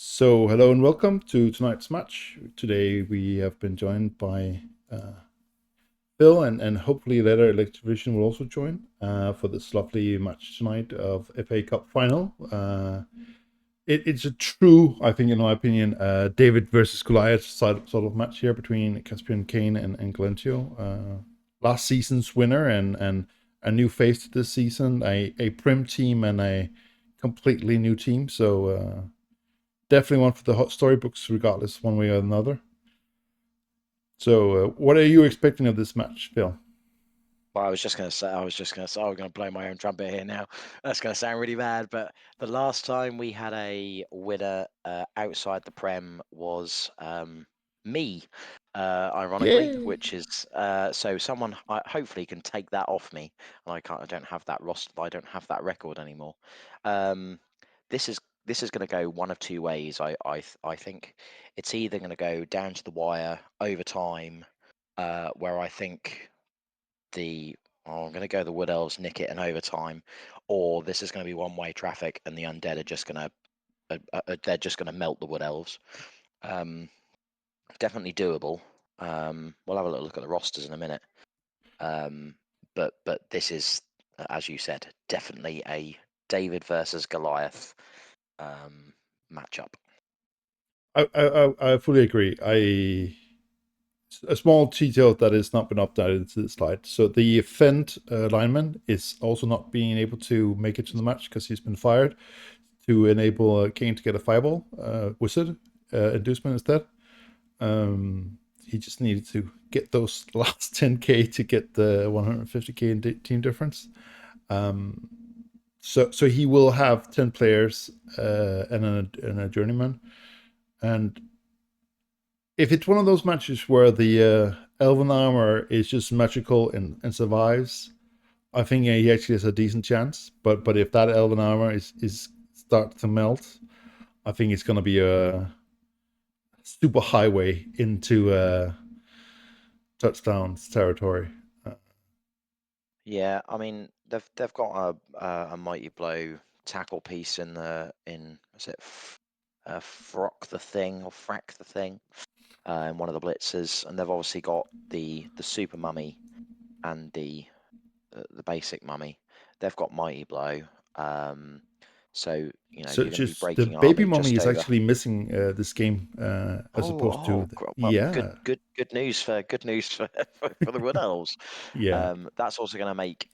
So, hello and welcome to tonight's match. Today we have been joined by Phil, and hopefully later Electrovision will also join for this lovely match tonight of FA Cup final. It's a true, I think, in my opinion, David versus Goliath sort of match here between Ciaphas Cain and Galentio. Last season's winner and a new face to this season, a prim team and a completely new team. So, definitely one for the hot storybooks, regardless, one way or another. So, what are you expecting of this match, Phil? Well, I was just going to say, I'm going to blow my own trumpet here now. That's going to sound really bad, but the last time we had a winner outside the Prem was me, ironically, Yay! which is so someone hopefully can take that off me, and I don't have that roster, I don't have that record anymore. Um, this is this is going to go one of two ways. I think it's either going to go down to the wire over time, where I think I'm going to go the Wood Elves nick it in overtime, or this is going to be one-way traffic and the undead are just going to they're just going to melt the Wood Elves. Um, Definitely doable. We'll have a little look at the rosters in a minute. Um, but this is, as you said, definitely a David versus Goliath matchup. I fully agree. A small detail that has not been updated to the slide. So the Fent lineman is also not being able to make it to the match because he's been fired to enable Kane to get a fireball wizard inducement instead. He just needed to get those last 10k to get the 150k in team difference. Um, so he will have 10 players and a journeyman. And if it's one of those matches where the Elven armor is just magical and survives, I think he actually has a decent chance. But if that Elven armor is start to melt, I think it's going to be a super highway into touchdowns territory. Yeah, I mean they've got a mighty blow tackle piece in is it Frock the Thing or Frack the Thing in one of the blitzers, and they've obviously got the super mummy and the basic mummy. They've got mighty blow. Um, so So you're going to be just the breaking baby army mummy just is over. actually missing this game as opposed to Well, yeah, good news for for the Wood Elves. yeah. That's also going to make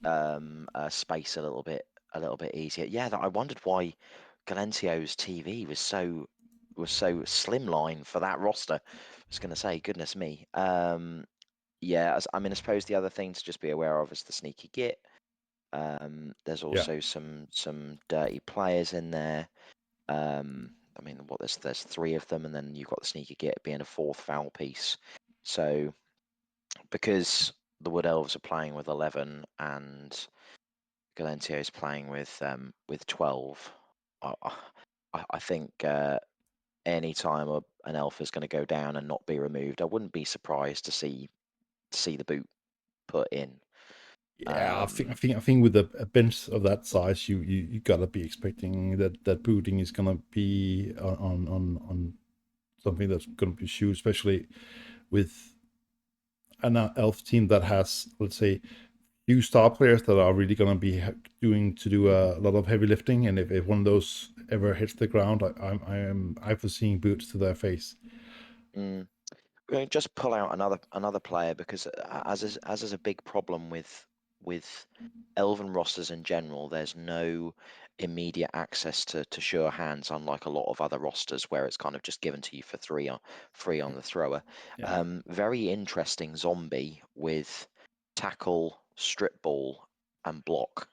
space a little bit easier. Yeah, I wondered why Galentio's TV was so slimline for that roster. I was going to say, goodness me. Yeah, I mean, I suppose the other thing to just be aware of is the sneaky git. There's Yeah. also some dirty players in there. I mean, there's three of them, and then you've got the sneaky git being a fourth foul piece. So because the Wood Elves are playing with 11 and Galentio is playing with 12, I I think any time an elf is going to go down and not be removed, I wouldn't be surprised to see the boot put in. Yeah, Um, I think with a bench of that size, you gotta be expecting that booting is gonna be on something that's gonna be huge, especially with an elf team that has, let's say, few star players that are really gonna be do a lot of heavy lifting, and if one of those ever hits the ground, I foreseeing boots to their face. mm, We're just pull out another player because as is a big problem with Elven rosters in general, there's no immediate access to sure hands, unlike a lot of other rosters where it's kind of just given to you for free on the thrower. Yeah, Very interesting zombie with tackle, strip ball, and block.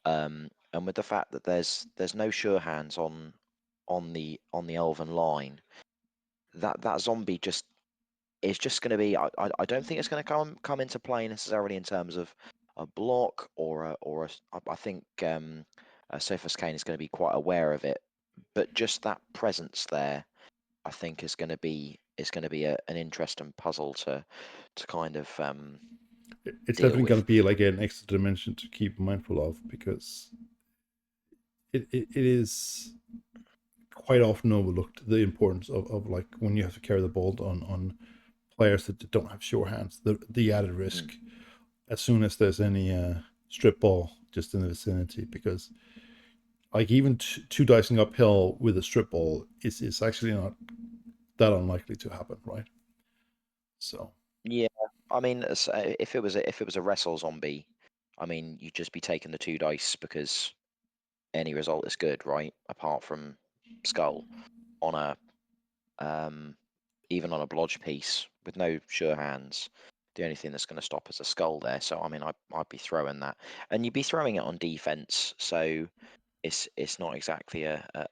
And with the fact that there's no sure hands on the Elven line, that zombie just it's just going to be. I don't think it's going to come into play necessarily in terms of a block or I think Ciaphas Cain is going to be quite aware of it, but just that presence there, I think is going to be an interesting puzzle to kind of it's deal definitely gonna with. be like an extra dimension to keep mindful of because it is quite often overlooked the importance of like when you have to carry the ball on players that don't have sure hands, the added risk as soon as there's any strip ball just in the vicinity, because like even two dicing uphill with a strip ball is actually not that unlikely to happen, right? So Yeah, I mean, if it was a wrestle zombie, I mean, you'd just be taking the 2 dice because any result is good, right? Apart from skull on a even on a blodge piece with no sure hands, the only thing that's going to stop is a skull there. So I mean, I'd be throwing that, and you'd be throwing it on defense. So it's not exactly a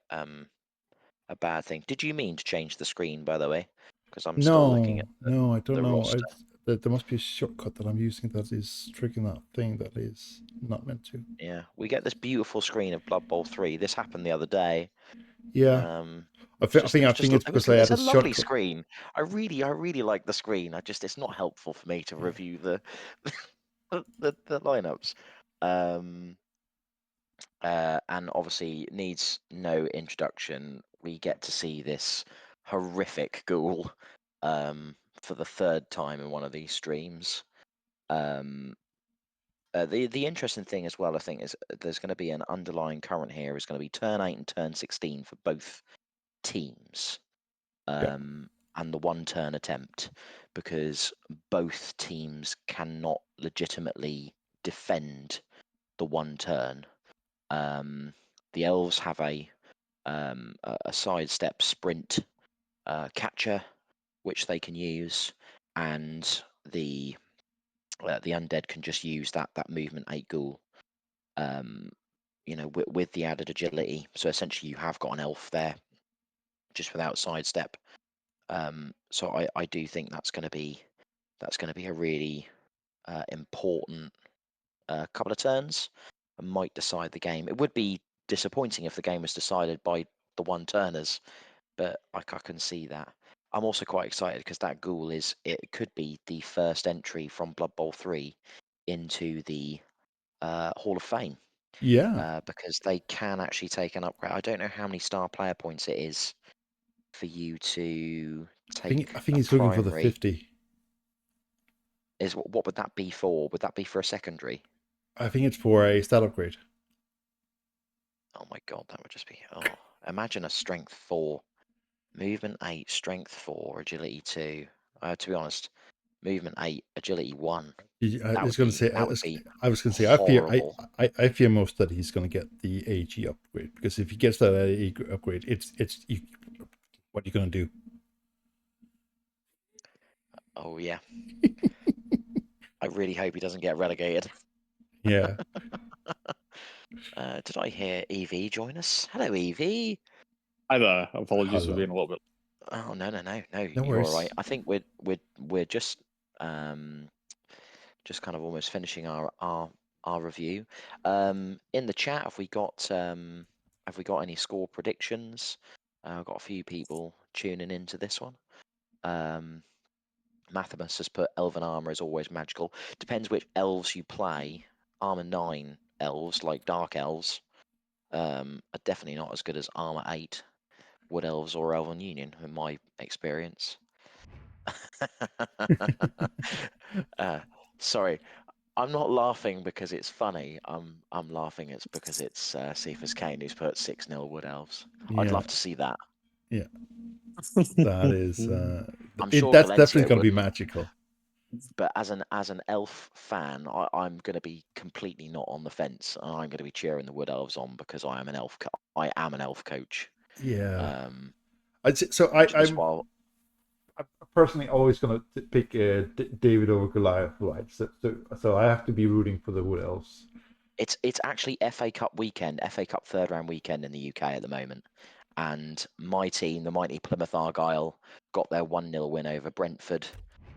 bad thing. Did you mean to change the screen, by the way? Because I'm still looking at no, I don't the know. roster. There must be a shortcut that I'm using that is triggering that thing that is not meant to. Yeah, we get this beautiful screen of Blood Bowl 3. This happened the other day. Yeah, Um, I think it's because I it's a added lovely shortcut. screen. I really like the screen. It's not helpful for me to review the the lineups. Um, and obviously needs no introduction. We get to see this horrific ghoul for the third time in one of these streams. Um, the interesting thing as well, I think, is there's going to be an underlying current here. Is going to be turn 8 and turn 16 for both teams, Yeah, and the 1 turn attempt, because both teams cannot legitimately defend the 1 turn. The elves have a sidestep sprint catcher which they can use, and the undead can just use that movement 8 ghoul. With the added agility. So essentially, you have got an elf there, just without sidestep. So I do think that's going to be a really important couple of turns, and might decide the game. It would be disappointing if the game was decided by the 1 turners, but I can see that. I'm also quite excited because that ghoul it could be the first entry from Blood Bowl 3 into the Hall of Fame. yeah. Because they can actually take an upgrade. I don't know how many star player points it is for you to take I think a he's looking for the primary. 50. What would that be for? Would that be for a secondary? I think it's for a stat upgrade. Oh my god, that would just be. Oh, imagine a strength 4, movement 8, strength 4, agility 2. To be honest, movement 8, agility 1. I That was would going to be say, horrible. I fear most that he's going to get the AG upgrade, because if he gets that AG upgrade, what are you going to do? Oh yeah, I really hope he doesn't get relegated. Yeah. Did I hear EV join us? Hello, EV. Hi there. Apologies for Hello. being a little bit. Oh no, No you're all right. worries. I think we're just kind of almost finishing our review. In the chat, have we got any score predictions? I've got a few people tuning into this one. Mathimus has put elven armor is always magical. Depends which elves you play. Armor 9 elves, like dark elves, are definitely not as good as armor 8 wood elves or elven union, in my experience. uh, sorry, I'm not laughing because it's funny. I'm laughing it's because it's Ciaphas Cain who's put 6-0 wood elves. I'd Yeah. love to see that. Yeah. That is I'm sure that's definitely Galentio going to would, be magical. but as an elf fan, I'm going to be completely not on the fence, and I'm going to be cheering the wood elves on because I am an elf. I am an elf coach. Yeah. Um, So just while I'm personally always going to pick David over Goliath, right? So I have to be rooting for the Wood Elves. it's actually FA Cup weekend, FA Cup third round weekend in the UK at the moment, and my team, the mighty Plymouth Argyle, got their 1-0 win over Brentford.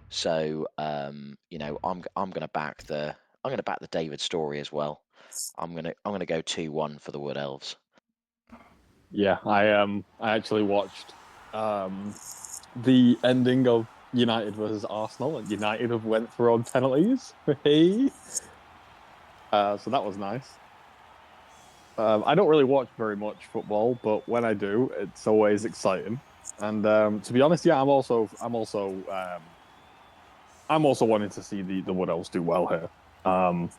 So I'm gonna back the David story as well. I'm gonna go 2-1 for the Wood Elves. Yeah, I actually watched the ending of United versus Arsenal, and United have went for on penalties. Hey, so that was nice. I don't really watch very much football, but when I do, it's always exciting. And to be honest, yeah, I'm also wanting to see the Wood Elves do well here. I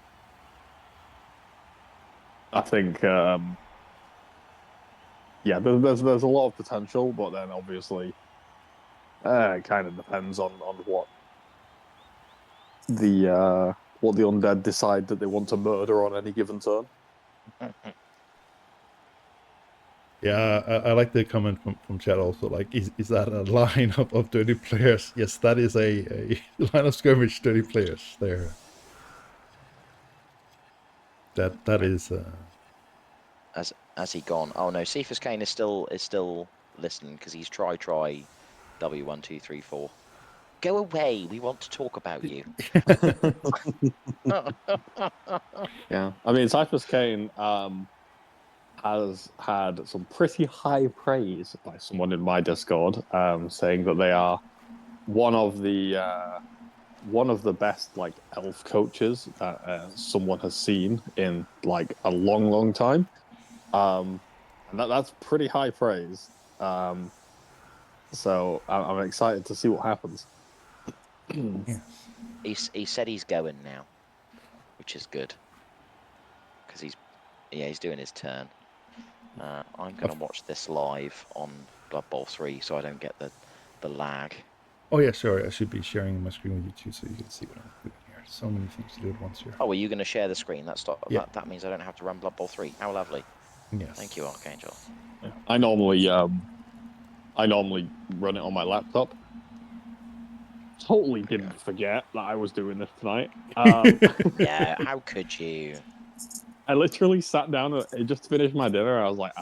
think yeah, there's a lot of potential, but then obviously it kind of depends on what the undead decide that they want to murder on any given turn. Yeah, I like the comment from chat also. Like, is that a line of 30 players? Yes, that is a line of skirmish 30 players there. That is. Has he gone? Oh no, Ciaphas Cain is still listening because he's try W1234. Go away. We want to talk about you. Yeah, I mean, Ciaphas Cain has had some pretty high praise by someone in my Discord, saying that they are one of the best like elf coaches that someone has seen in like a long time. And that's pretty high praise. So I'm excited to see what happens. Yes. He said he's going now, which is good because he's doing his turn. I'm gonna watch this live on Blood Bowl 3 so I don't get the lag. Oh yeah, sorry. I should be sharing my screen with you too, so you can see what I'm doing here. So many things to do at once here. Oh, are you going to share the screen? Yeah. That means I don't have to run Blood Bowl 3. How lovely. Yes. Thank you, Archangel. I normally run it on my laptop. Totally didn't forget that I was doing this tonight. Yeah, how could you? I literally sat down and just finished my dinner. I was like,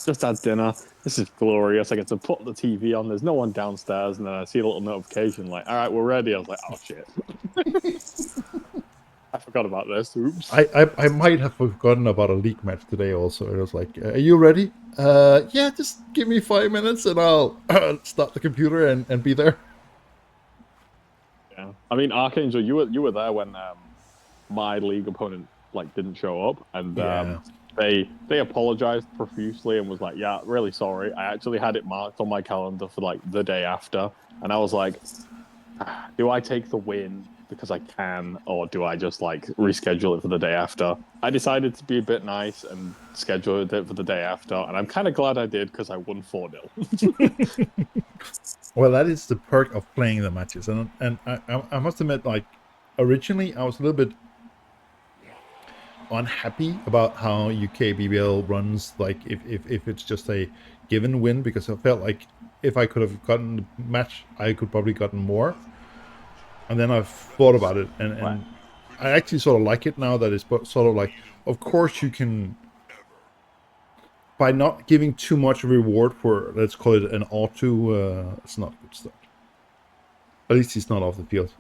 just had dinner. This is glorious. I get to put the TV on. There's no one downstairs. And then I see a little notification like, all right, we're ready. I was like, oh, shit. I forgot about this. Oops. I might have forgotten about a league match today also. It was like, are you ready? Yeah, just give me 5 minutes and I'll start the computer and be there. Yeah. I mean, Archangel, you were there when my league opponent like didn't show up, and Yeah. they apologized profusely and was like, yeah, really sorry. I actually had it marked on my calendar for like the day after, and I was like, do I take the win because I can, or do I just like reschedule it for the day after? I decided to be a bit nice and scheduled it for the day after, and I'm kind of glad I did because I won 4-0. Well, that is the perk of playing the matches, and I must admit, like originally I was a little bit unhappy about how UKBBL runs. Like if it's just a given win, because I felt like if I could have gotten the match, I could probably gotten more. And then I've thought about it, and Right. I actually sort of like it now that it's sort of like, of course you can, by not giving too much reward for, let's call it an auto, it's not a good start. At least he's not off the field.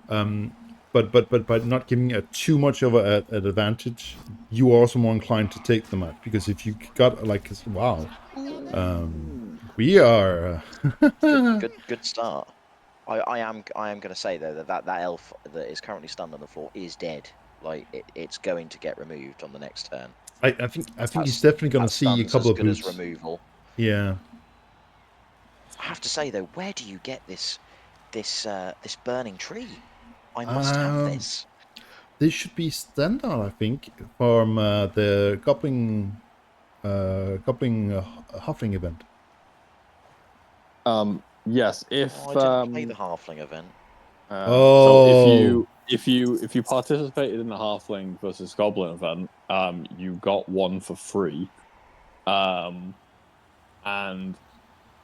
But by not giving too much of an advantage, you are also more inclined to take the match, because if you got like, wow, we are Good start. I am going to say though that elf that is currently stunned on the floor is dead. Like it's going to get removed on the next turn. I think he's definitely going to see a Stun's couple as of good as boots. removal. Yeah. I have to say though, where do you get this burning tree? I must have this. This should be standard, I think, from the Goblin Huffling event. Yes, Oh, I didn't play the halfling event. So if you participated in the halfling versus goblin event, you got one for free, and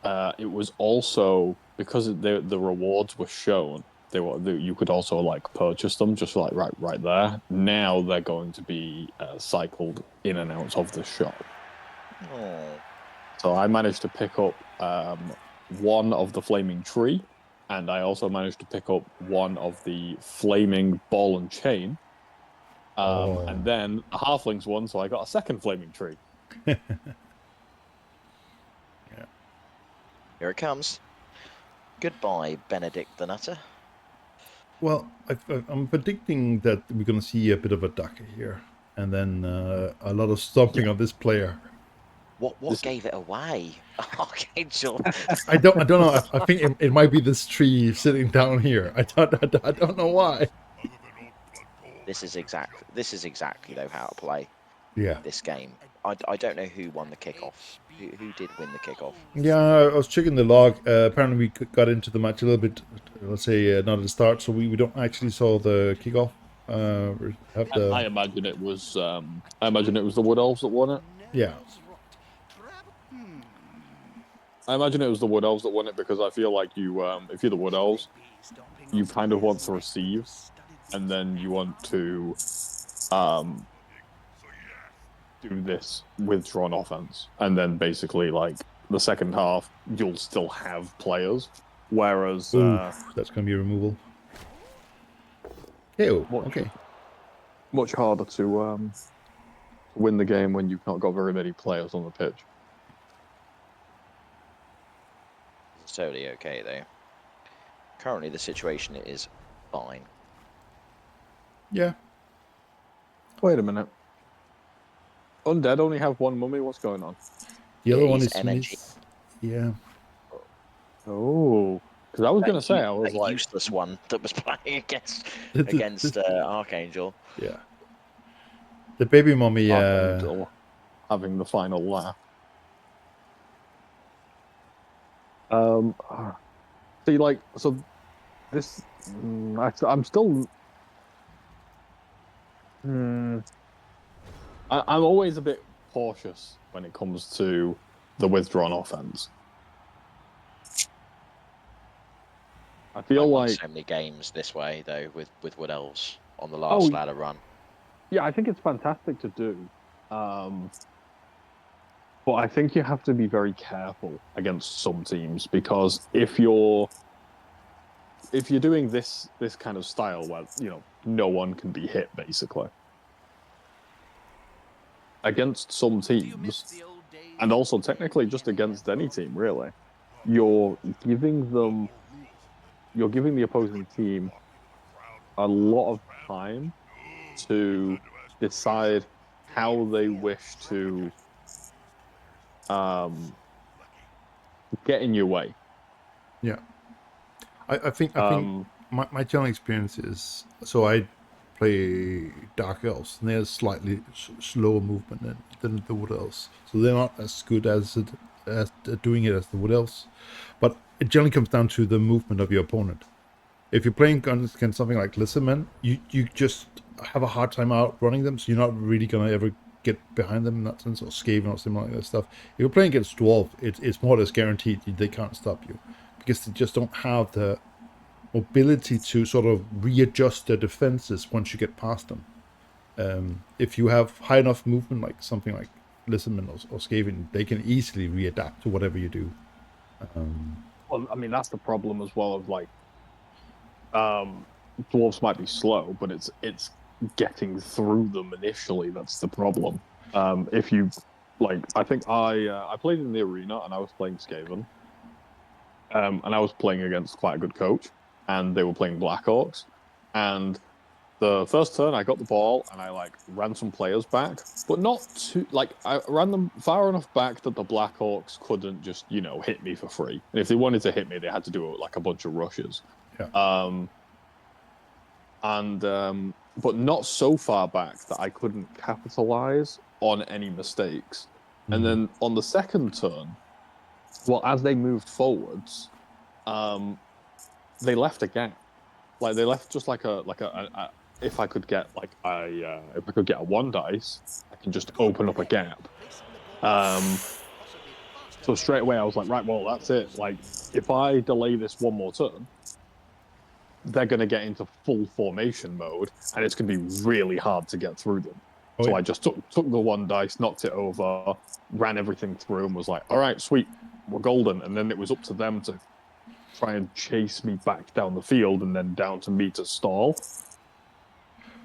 it was also because the rewards were shown. You could also like purchase them just like right there. Now they're going to be cycled in and out of the shop. Oh. So I managed to pick up one of the flaming tree, and I also managed to pick up one of the flaming ball and chain. And then a halflings one, so I got a second flaming tree. Yeah. Here it comes. Goodbye, Benedict the Nutter. Well, I'm predicting that we're going to see a bit of a duck here. and then a lot of stomping on this player. What gave it away? Archangel. I don't know. I think it might be this tree sitting down here. I don't know why. This is exactly though how to play Yeah. this game. I don't know who won the kickoff. Who did win the kickoff? Yeah, I was checking the log. Apparently, we got into the match a little bit, let's say, not at the start, so we don't actually saw the kickoff. Have the I imagine it was. I imagine it was the Wood Elves that won it. yeah. I imagine it was the Wood Elves that won it because I feel like you, if you're the Wood Elves, you kind of want to receive, and then you want to do this withdrawn offense, and then basically like the second half you'll still have players, whereas Ooh, that's gonna be a removal. Ew, okay. much harder to win the game when you've not got very many players on the pitch. It's totally okay though. Currently, the situation is fine. Yeah. Wait a minute. Undead only have one mummy. What's going on? The other one He's is MNG. yeah. Oh, because I was going to say, I was that like, useless one that was playing against Archangel. Yeah. The baby mummy. Archangel having the final laugh. See, like, so this, I'm still. I'm always a bit cautious when it comes to the withdrawn offense. I feel won like so many games this way though with Wood Elves on the last ladder run. yeah, I think it's fantastic to do, but I think you have to be very careful against some teams because if you're doing this kind of style where no one can be hit basically against some teams, and also technically just against any team really, you're giving the opposing team a lot of time to decide how they wish to get in your way. Yeah. I think my general experience is so I play Dark Elves and they're slightly slower movement than the Wood Elves, so they're not as good as doing it as the Wood Elves. But it generally comes down to the movement of your opponent. If you're playing against something like Lizardmen, you just have a hard time outrunning them, so you're not really gonna ever get behind them in that sense, or Skaven or something like that stuff. If you're playing against Dwarf, it's more or less guaranteed they can't stop you, because they just don't have the mobility to sort of readjust their defenses once you get past them. If you have high enough movement, like something like Lizardmen or Skaven, they can easily readapt to whatever you do. Well, I mean, that's the problem as well of like, dwarves might be slow, but it's getting through them initially that's the problem. If you like, I think I played in the arena and I was playing Skaven, and I was playing against quite a good coach, and they were playing Blackhawks, and the first turn I got the ball and I like ran some players back, but not too like I ran them far enough back that the Blackhawks couldn't just hit me for free. And if they wanted to hit me, they had to do like a bunch of rushes. Yeah. But not so far back that I couldn't capitalize on any mistakes. And then on the second turn, well, as they moved forwards, they left a gap. Like they left just like a if I could get like if I could get a 1 dice, I can just open up a gap. So straight away I was like, right, well, that's it. Like if I delay this one more turn, they're going to get into full formation mode, and it's going to be really hard to get through them. So yeah. I just took the 1 dice, knocked it over, ran everything through, and was like, all right, sweet, we're golden. And then it was up to them to try and chase me back down the field, and then down to me to stall.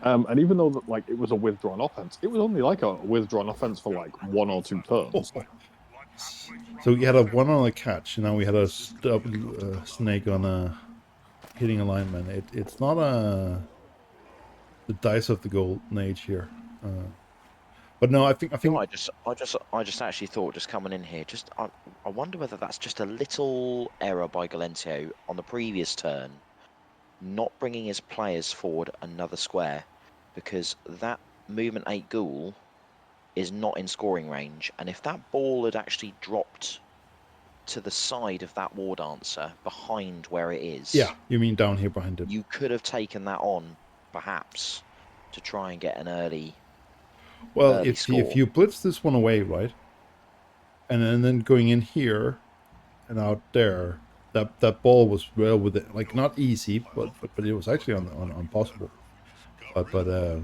And even though like it was a withdrawn offense, it was only like a withdrawn offense for like 1 or 2 turns. So we had a 1 on a catch, and now we had a snake on a hitting alignment. It's not the dice of the golden age here. But no, I think You know, I just actually thought, just coming in here, I wonder whether that's just a little error by Galentio on the previous turn, not bringing his players forward another square, because that movement 8 ghoul is not in scoring range, and if that ball had actually dropped to the side of that war dancer behind where it is, yeah, you mean down here behind it? you could have taken that on, perhaps, to try and get an early. Well, Early if score. you blitz this one away, right, and then going in here and out there, that ball was well within, like not easy, but it was actually on possible. But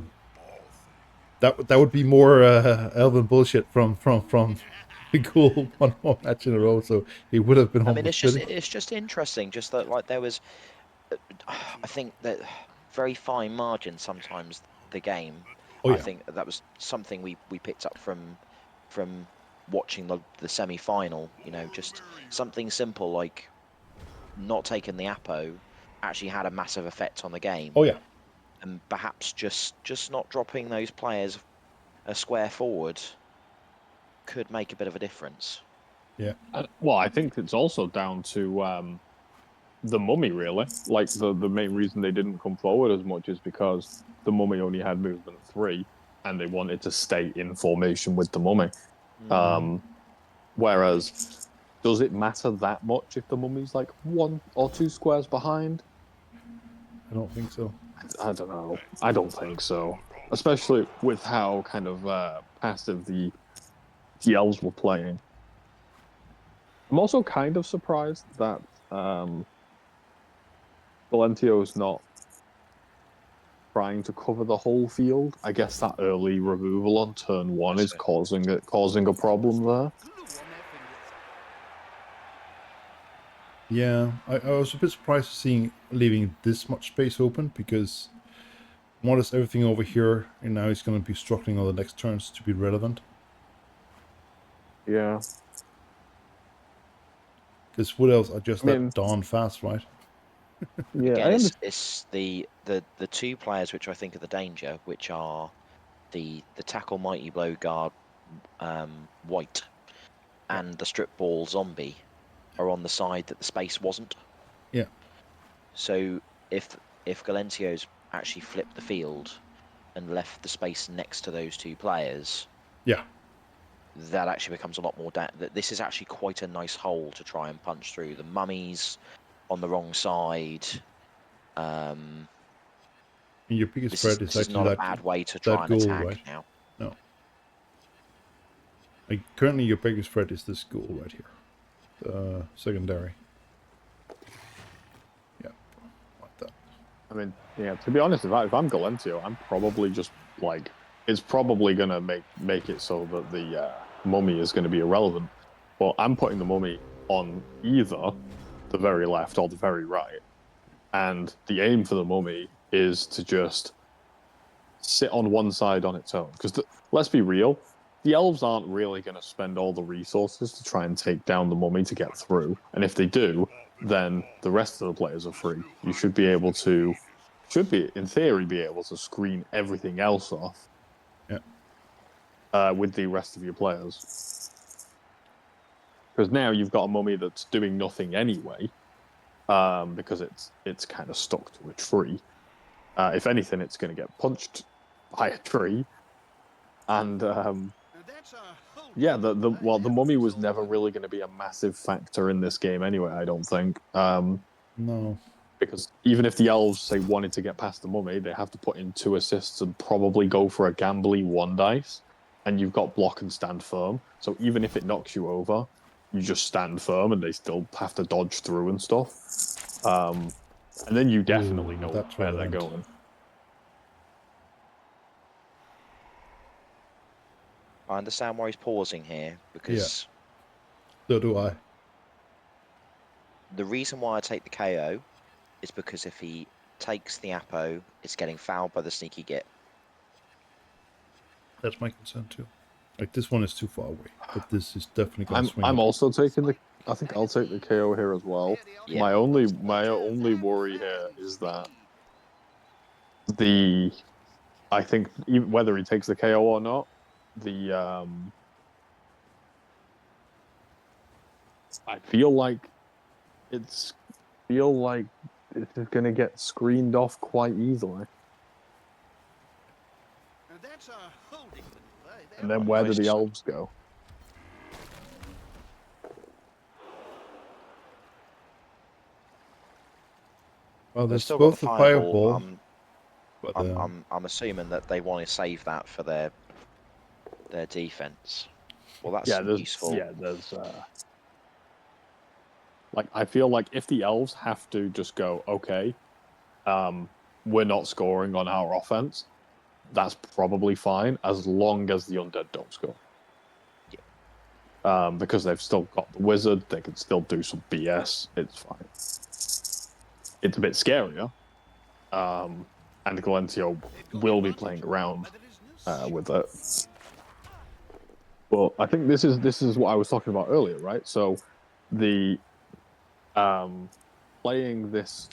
that would be more Elven bullshit from the Ghoul one more match in a row. So he would have been I mean, almost pity. it's just interesting, just that like there was, I think that very fine margin sometimes the game. Oh I yeah, think that was something we picked up from watching the semi final. You know, just something simple like not taking the Apo actually had a massive effect on the game, oh yeah, and perhaps just not dropping those players a square forward could make a bit of a difference. yeah. Well, I think it's also down to the mummy, really. Like the main reason they didn't come forward as much is because the mummy only had movement 3, and they wanted to stay in formation with the mummy. Whereas, does it matter that much if the mummy's like 1 or 2 squares behind? I don't think so. I don't know. I don't think so. Especially with how kind of passive the elves were playing. I'm also kind of surprised that Galentio's not trying to cover the whole field. I guess that early removal on turn 1 is causing a problem there. Yeah, I was a bit surprised seeing leaving this much space open, because more or less everything over here, and now he's going to be struggling on the next turns to be relevant. Yeah. Because what else are just I mean, that darn fast, right? yeah, Again, I understand. it's the two players which I think are the danger, which are the tackle mighty blow guard white Yeah. and the strip ball zombie are on the side that the space wasn't. Yeah. So if Galentio's actually flipped the field and left the space next to those two players, Yeah. that actually becomes a lot more. This is actually quite a nice hole to try and punch through. The mummy's on the wrong side. And your biggest This threat is is actually not a bad way to try that and goal, attack right? now. No. Like currently, your biggest threat is this goal right here, secondary. Yeah, like that. I mean, yeah. To be honest, if I'm Galentio, I'm probably just like it's probably gonna make it so that the mummy is going to be irrelevant. But I'm putting the mummy on either the very left or the very right, and the aim for the mummy is to just sit on one side on its own. Because let's be real, the elves aren't really going to spend all the resources to try and take down the mummy to get through. And if they do, then the rest of the players are free. You should be able to, in theory, be able to screen everything else off. Yeah. With the rest of your players. Because now you've got a mummy that's doing nothing anyway, because it's kind of stuck to a tree. If anything, it's going to get punched by a tree. And yeah, the mummy was never really going to be a massive factor in this game anyway. I don't think. No. Because even if the elves say wanted to get past the mummy, they have to put in 2 assists and probably go for a gambly 1 dice, and you've got block and stand firm. So even if it knocks you over, you just stand firm, and they still have to dodge through and stuff. And then you definitely know that's where they're relevant. going. I understand why he's pausing here, because So do I. the reason why I take the KO is because if he takes the Apo, it's getting fouled by the sneaky git. That's my concern too. Like this one is too far away, but this is definitely going to swing. I'm also taking the. I think I'll take the KO here as well. Yeah. My only worry here is that the I think even whether he takes the KO or not, I feel like it's going to get screened off quite easily. That's a holding maneuver. And then where do Nice. the elves go? Well, They've there's still got both the a fireball. fireball, but I'm assuming that they want to save that for their defense. Well, that's useful. There's like I feel like if the elves have to just go, okay, we're not scoring on our offense, that's probably fine as long as the undead don't score. Yeah. Because they've still got the wizard, they can still do some BS. It's fine. It's a bit scarier, and Galentio will be playing around with it. But I think this is what I was talking about earlier, right? So the playing this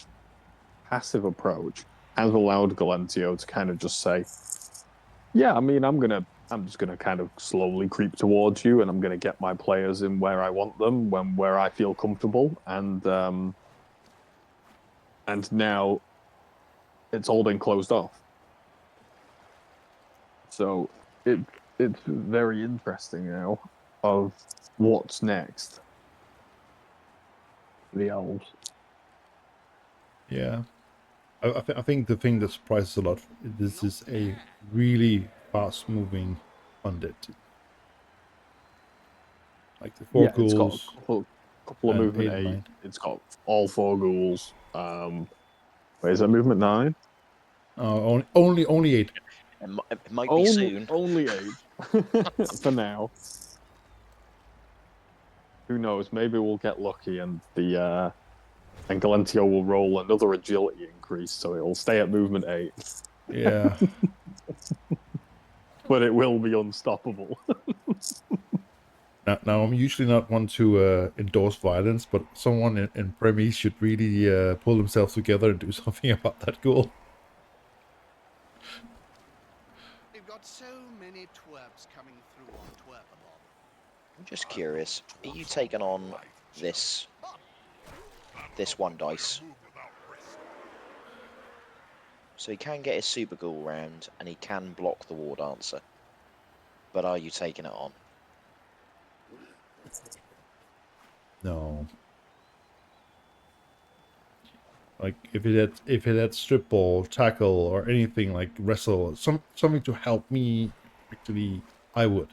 passive approach has allowed Galentio to kind of just say, yeah, I mean, I'm just gonna kind of slowly creep towards you, and I'm gonna get my players in where I want them, where I feel comfortable, and now it's all been closed off. So it's very interesting now of what's next. The elves. yeah. I think the thing that surprises a lot, this is a really fast-moving undead. Like the four It's got ghouls a couple of and movement 8 and 8. 9. It's got all 4 ghouls. Wait, is that movement 9? Only 8. It might be soon. Only 8 for now. Who knows? Maybe we'll get lucky and Galentio will roll another agility increase, so it'll stay at movement 8. Yeah. But it will be unstoppable. Now, I'm usually not one to endorse violence, but someone in Premies should really pull themselves together and do something about that goal. We've got so many twerps coming through on Twerpabon. I'm just curious. Are you taking on this one dice? So he can get his super ghoul round, and he can block the war dancer. But are you taking it on? No. Like if it had strip ball, tackle, or anything like wrestle, something to help me, actually, I would.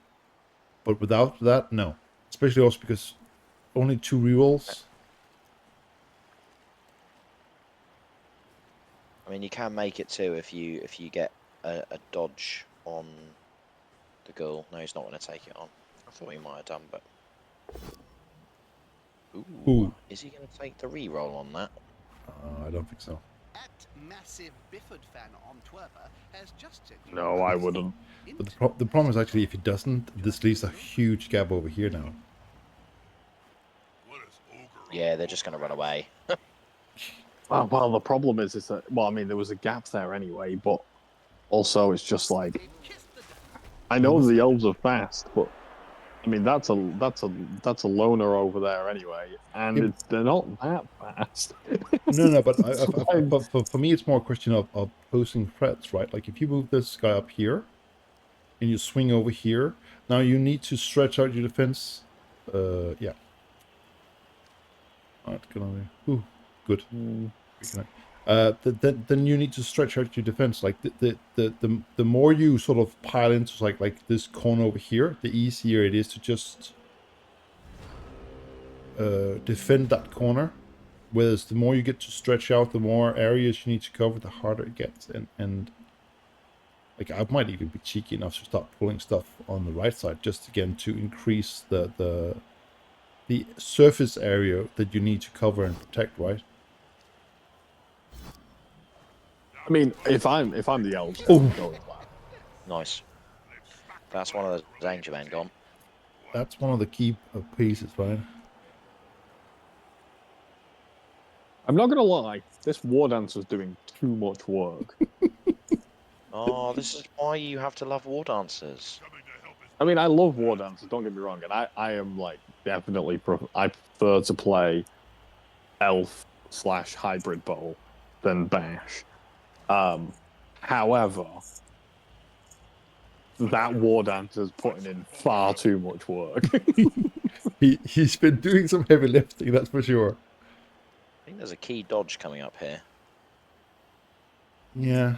But without that, no. Especially also because only 2 rerolls. I mean, you can make it too if you get a dodge on the ghoul. No, he's not going to take it on. I thought he might have done, but Ooh. Is he going to take the reroll on that? I don't think so. At massive Bifford fan on Twerper has just said. No, I wouldn't. But the problem is actually if he doesn't, this leaves a huge gap over here now. Yeah, they're just going to run away. Well, the problem is that I mean, there was a gap there anyway, but also it's just like I know the elves are fast, but I mean that's a loner over there anyway, and they're not that fast. No, but for me it's more a question of posing threats, right? Like if you move this guy up here and you swing over here, now you need to stretch out your defense. Yeah. Alright, ooh, good. Then you need to stretch out your defense. Like the more you sort of pile into like this corner over here, the easier it is to just defend that corner. Whereas the more you get to stretch out, the more areas you need to cover, the harder it gets. And like I might even be cheeky enough to start pulling stuff on the right side, just again to increase the surface area that you need to cover and protect, right? I mean, if I'm the elves, Nice. That's one of the danger men gone. That's one of the key pieces, right? I'm not gonna lie, this war dancer's doing too much work. Oh, this is why you have to love war dancers. I mean, I love war dances. Don't get me wrong, and I am like definitely I prefer to play elf/hybrid bowl than bash. However, that war dancer is putting in far too much work. He's been doing some heavy lifting, that's for sure. I think there's a key dodge coming up here. Yeah.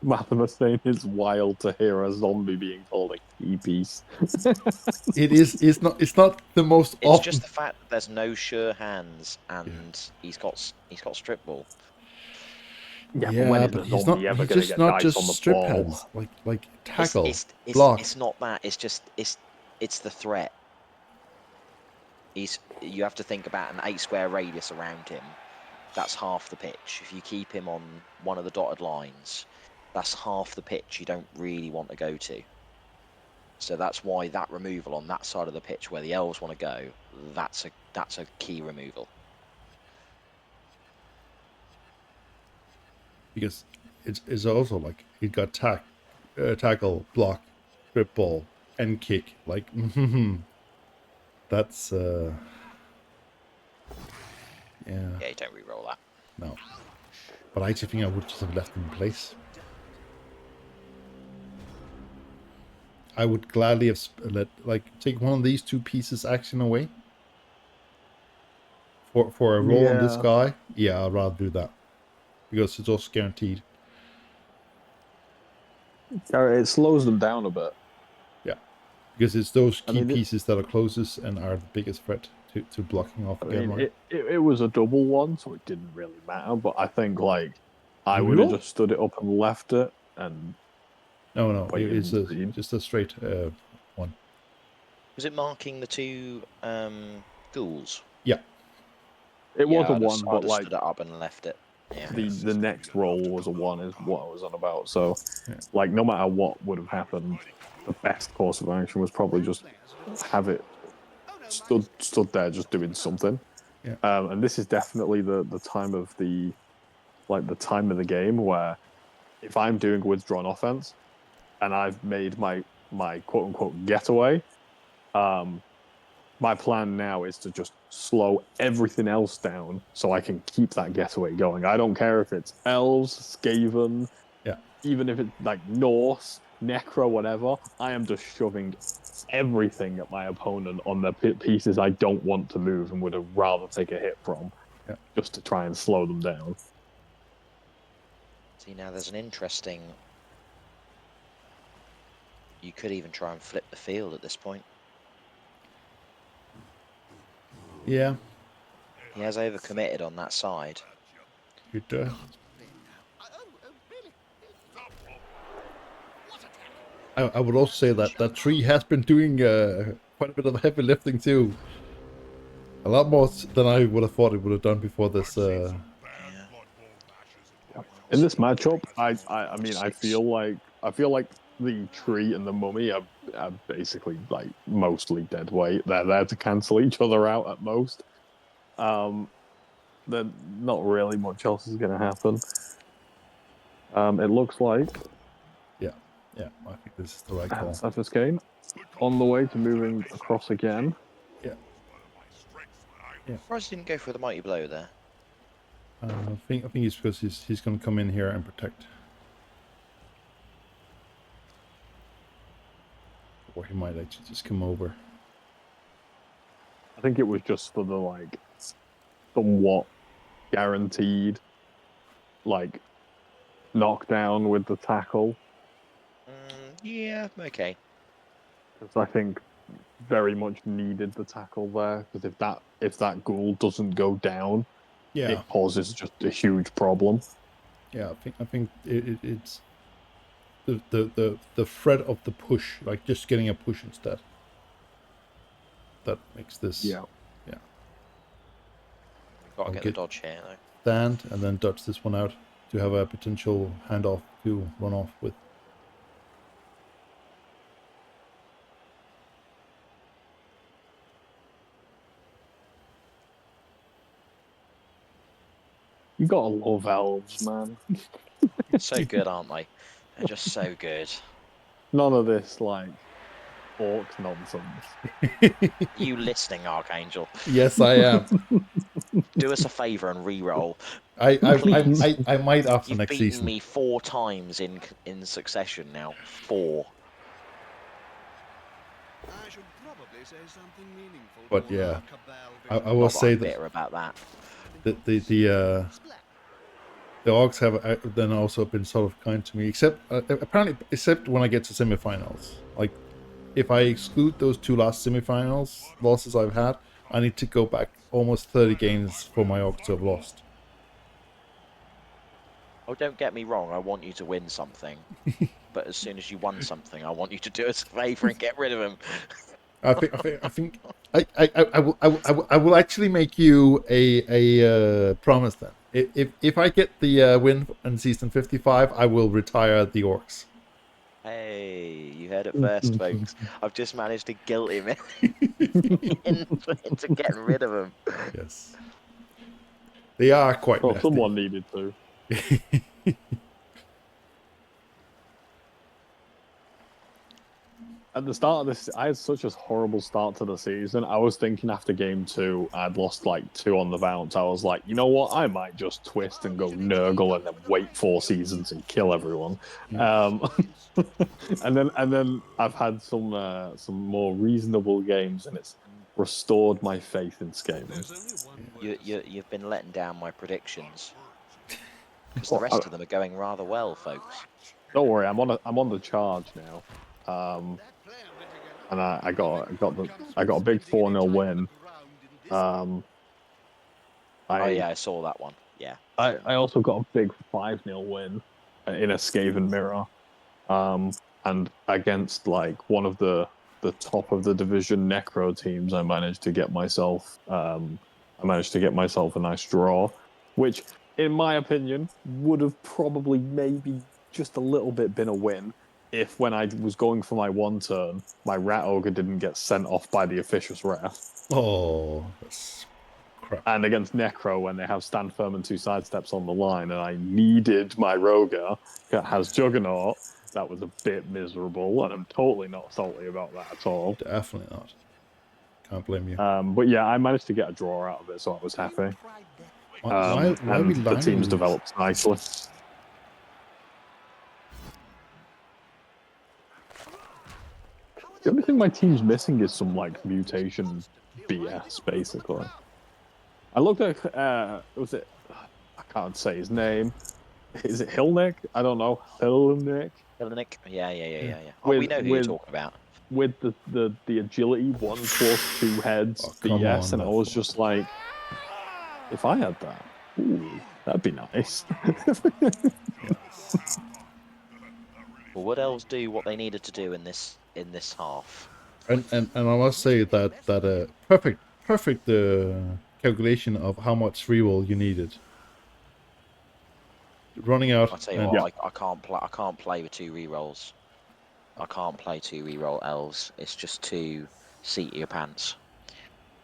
Mathemus saying it's wild to hear a zombie being called a key piece. It is. It's not the most It's often. just the fact that there's no sure hands and he's got strip ball. Yeah, but when Yeah, is but the zombie ever he's going to just get not dice just on the strip ball? hands, like tackle, It's block. it's not that. It's just it's the threat. You have to think about an 8 square radius around him. That's half the pitch. If you keep him on one of the dotted lines, that's half the pitch you don't really want to go to. So that's why that removal on that side of the pitch where the elves want to go, that's a key removal. Because it's also like he got tackle, block, strip ball, and kick. Like, that's yeah. Yeah, you don't re-roll that. No, but I actually think I would just have left him in place. I would gladly have take one of these 2 pieces action away for a roll on this Yeah. guy. Yeah, I'd rather do that because it's also guaranteed. It slows them down a bit. Yeah, because it's those I key mean, pieces that are closest and are the biggest threat to blocking off I again. mean, Right? it was a double one, so it didn't really matter. But I think like I You would have reroll? just stood it up and left it and No, waited it's and seen. just a straight one. Was it marking the 2 ghouls? Yeah, It was Yeah, a one, I'd but have like stood it up and left it. Yeah. the next roll was a one, is what I was on about. So, yeah. like, no matter what would have happened, the best course of action was probably just have it stood there, just doing something. Yeah. And this is definitely the time of the game where if I'm doing withdrawn offense and I've made my quote unquote getaway, my plan now is to just slow everything else down so I can keep that getaway going. I don't care if it's elves, Skaven, Yeah. even if it's like Norse, Necro, whatever. I am just shoving everything at my opponent on the pieces I don't want to move and would have rather take a hit from, Yeah. just to try and slow them down. See, now there's an interesting... You could even try and flip the field at this point. Yeah. He has overcommitted on that side. You'd, I would also say that that tree has been doing quite a bit of heavy lifting too. A lot more than I would have thought it would have done before this. Yeah. In this matchup, I mean, I feel like the tree and the mummy are basically like mostly dead weight. They're there to cancel each other out at most. Then not really much else is going to happen. It looks like Yeah, I think this is the right call. Ciaphas Cain on the way to moving across again. Yeah. Surprised he didn't go for the mighty blow there. I think it's because he's going to come in here and protect. Or he might actually just come over. I think it was just for the like somewhat guaranteed like knockdown with the tackle. Yeah, okay. Because I think very much needed the tackle there. Because if that ghoul doesn't go down, Yeah, it causes just a huge problem. yeah. I think it's the threat of the push, like just getting a push instead. That makes this. Yeah. Got to I'll get get- the dodge here though. Stand and then dodge this one out to have a potential handoff to run off with. You gotta love elves, man. So good, aren't they? They're just so good. None of this like orc nonsense. You listening, Archangel? Yes, I am. Do us a favour and re-roll. I might after You've next beaten season. me 4 times in succession now. 4. I should probably say something meaningful But to yeah, UKBBL I will Not that say I'm that bitter about that. the Orcs have then also been sort of kind to me, except when I get to semifinals. Like, if I exclude those 2 last semifinals losses I've had, I need to go back almost 30 games for my Orcs to have lost. Oh, don't get me wrong. I want you to win something, but as soon as you won something, I want you to do us a favour and get rid of him. I will actually make you a promise then. If I get the win in season 55, I will retire the Orcs. Hey, you heard it first, folks. I've just managed to guilt him into getting rid of him. Yes, they are quite Well, nasty. someone needed to. At the start of this, I had such a horrible start to the season. I was thinking after game 2, I'd lost like 2 on the bounce. I was like, you know what? I might just twist and go Nurgle and then wait 4 seasons and kill everyone. And then I've had some more reasonable games, and it's restored my faith in scaling. You've been letting down my predictions because the rest of them are going rather well, folks. Don't worry, I'm on the charge now. And I got a big 4-0 win. I saw that one. Yeah. I also got a big 5-0 win in a Skaven mirror. And against like one of the top of the division Necro teams, I managed to get myself a nice draw, which in my opinion would have probably maybe just a little bit been a win if when I was going for my 1 turn, my Rat Ogre didn't get sent off by the officious ref. Oh, that's crap. And against Necro, when they have Stand Firm and 2 sidesteps on the line, and I needed my Roger that has Juggernaut, that was a bit miserable, and I'm totally not salty about that at all. Definitely not. Can't blame you. But yeah, I managed to get a draw out of it, so I was happy. Why are we and the teams lying? developed nicely. The only thing my team's missing is some like mutation BS, basically. I looked at was it? I can't say his name. Is it Hillnick? I don't know. Hillnick. Hillnick? Yeah. Oh, we know who you're talking about. With the agility 1+2 heads BS, and I was just like, if I had that, ooh, that'd be nice. Well, would elves do what they needed to do in this half? And I must say that perfect calculation of how much reroll you needed. Running out. I tell you what, I can't play with 2 rerolls. I can't play 2 reroll elves. It's just too seat your pants.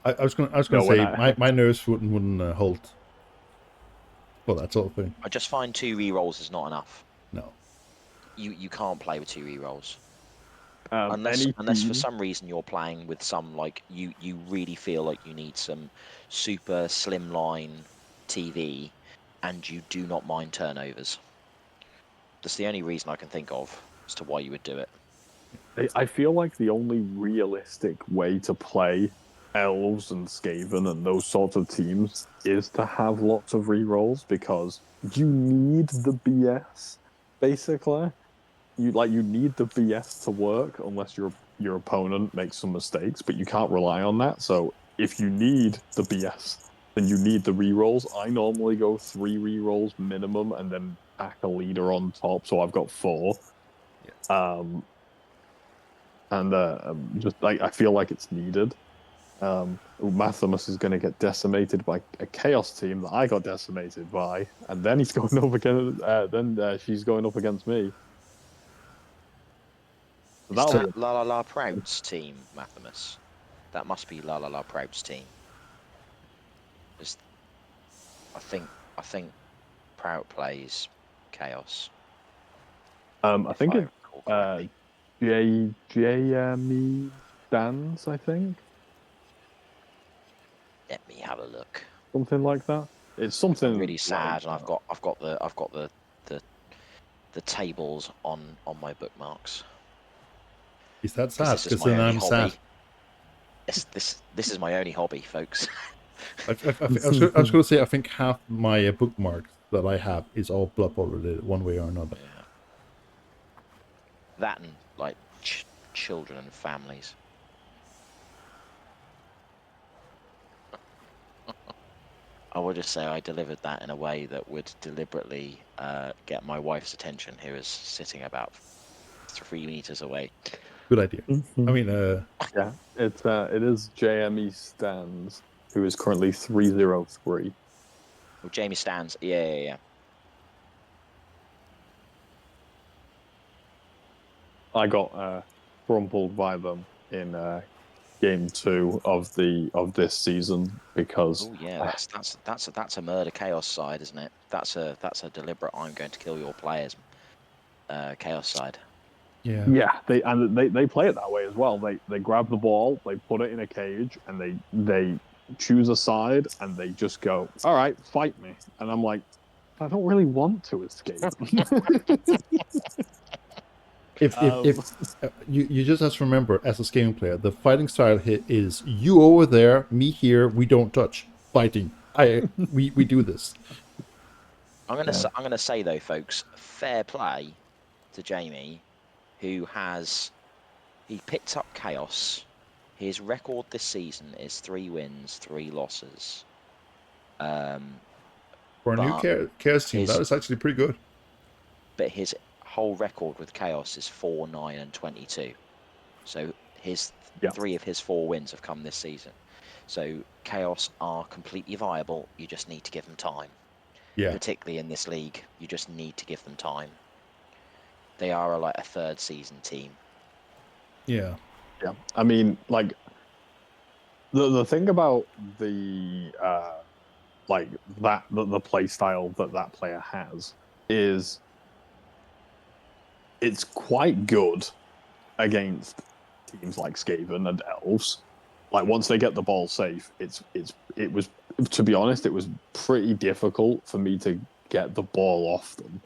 I was gonna say my nerves wouldn't hold. Well, that sort of thing. I just find 2 rerolls is not enough. No. You can't play with 2 rerolls. Unless for some reason you're playing with some like you really feel like you need some super slimline TV, and you do not mind turnovers. That's the only reason I can think of as to why you would do it. I feel like the only realistic way to play elves and Skaven and those sorts of teams is to have lots of rerolls, because you need the BS, basically. You need the BS to work unless your opponent makes some mistakes, but you can't rely on that. So if you need the BS, then you need the rerolls. I normally go 3 rerolls minimum and then pack a leader on top, so I've got 4. Yeah. Just like I feel like it's needed. Mathimus is going to get decimated by a chaos team that I got decimated by, and then he's going up against. She's going up against me. Is that La La La Proud's team, Mathimus? That must be La La La Proud's team. I think Proud plays Chaos. I think I it's recall correctly. JME stands. I think Let me have a look. something like that. It's I'm something really like sad, and I've got the tables on my bookmarks Is that because sad? this is Because my then only I'm hobby. sad. This is my only hobby, folks. I was going to say, I think half my bookmarks that I have is all Blood Bowl related, one way or another. Yeah. That and like children and families. I will just say I delivered that in a way that would deliberately get my wife's attention, who is sitting about 3 meters away. Good idea. I mean, yeah, it is JME stands, who is currently 303. Well, Jamie stands. Yeah. I got crumpled by them in game 2 of this season because Oh yeah, that's a murder chaos side, isn't it? That's a deliberate. I'm going to kill your players. Chaos side. yeah. yeah, they play it that way as well. They grab the ball, they put it in a cage, and they choose a side, and they just go, "All right, fight me." And I'm like, I don't really want to escape. If you just have to remember, as a scaling player, the fighting style here is you over there, me here. We don't touch fighting. We do this. I'm gonna say though, folks, fair play to Jamie, who he picked up chaos. His record this season is 3 wins, 3 losses. For a new But chaos team, that his is actually pretty good. his whole record with chaos is 4, 9, and 22. So his Yeah. 3 of his 4 wins have come this season. So chaos are completely viable. You just need to give them time. Yeah. Particularly in this league, you just need to give them time. They are like a 3rd season team. Yeah. Yeah, I mean, like the thing about the like the play style that player has is it's quite good against teams like Skaven and Elves. Like once they get the ball safe, it was, to be honest, it was pretty difficult for me to get the ball off them.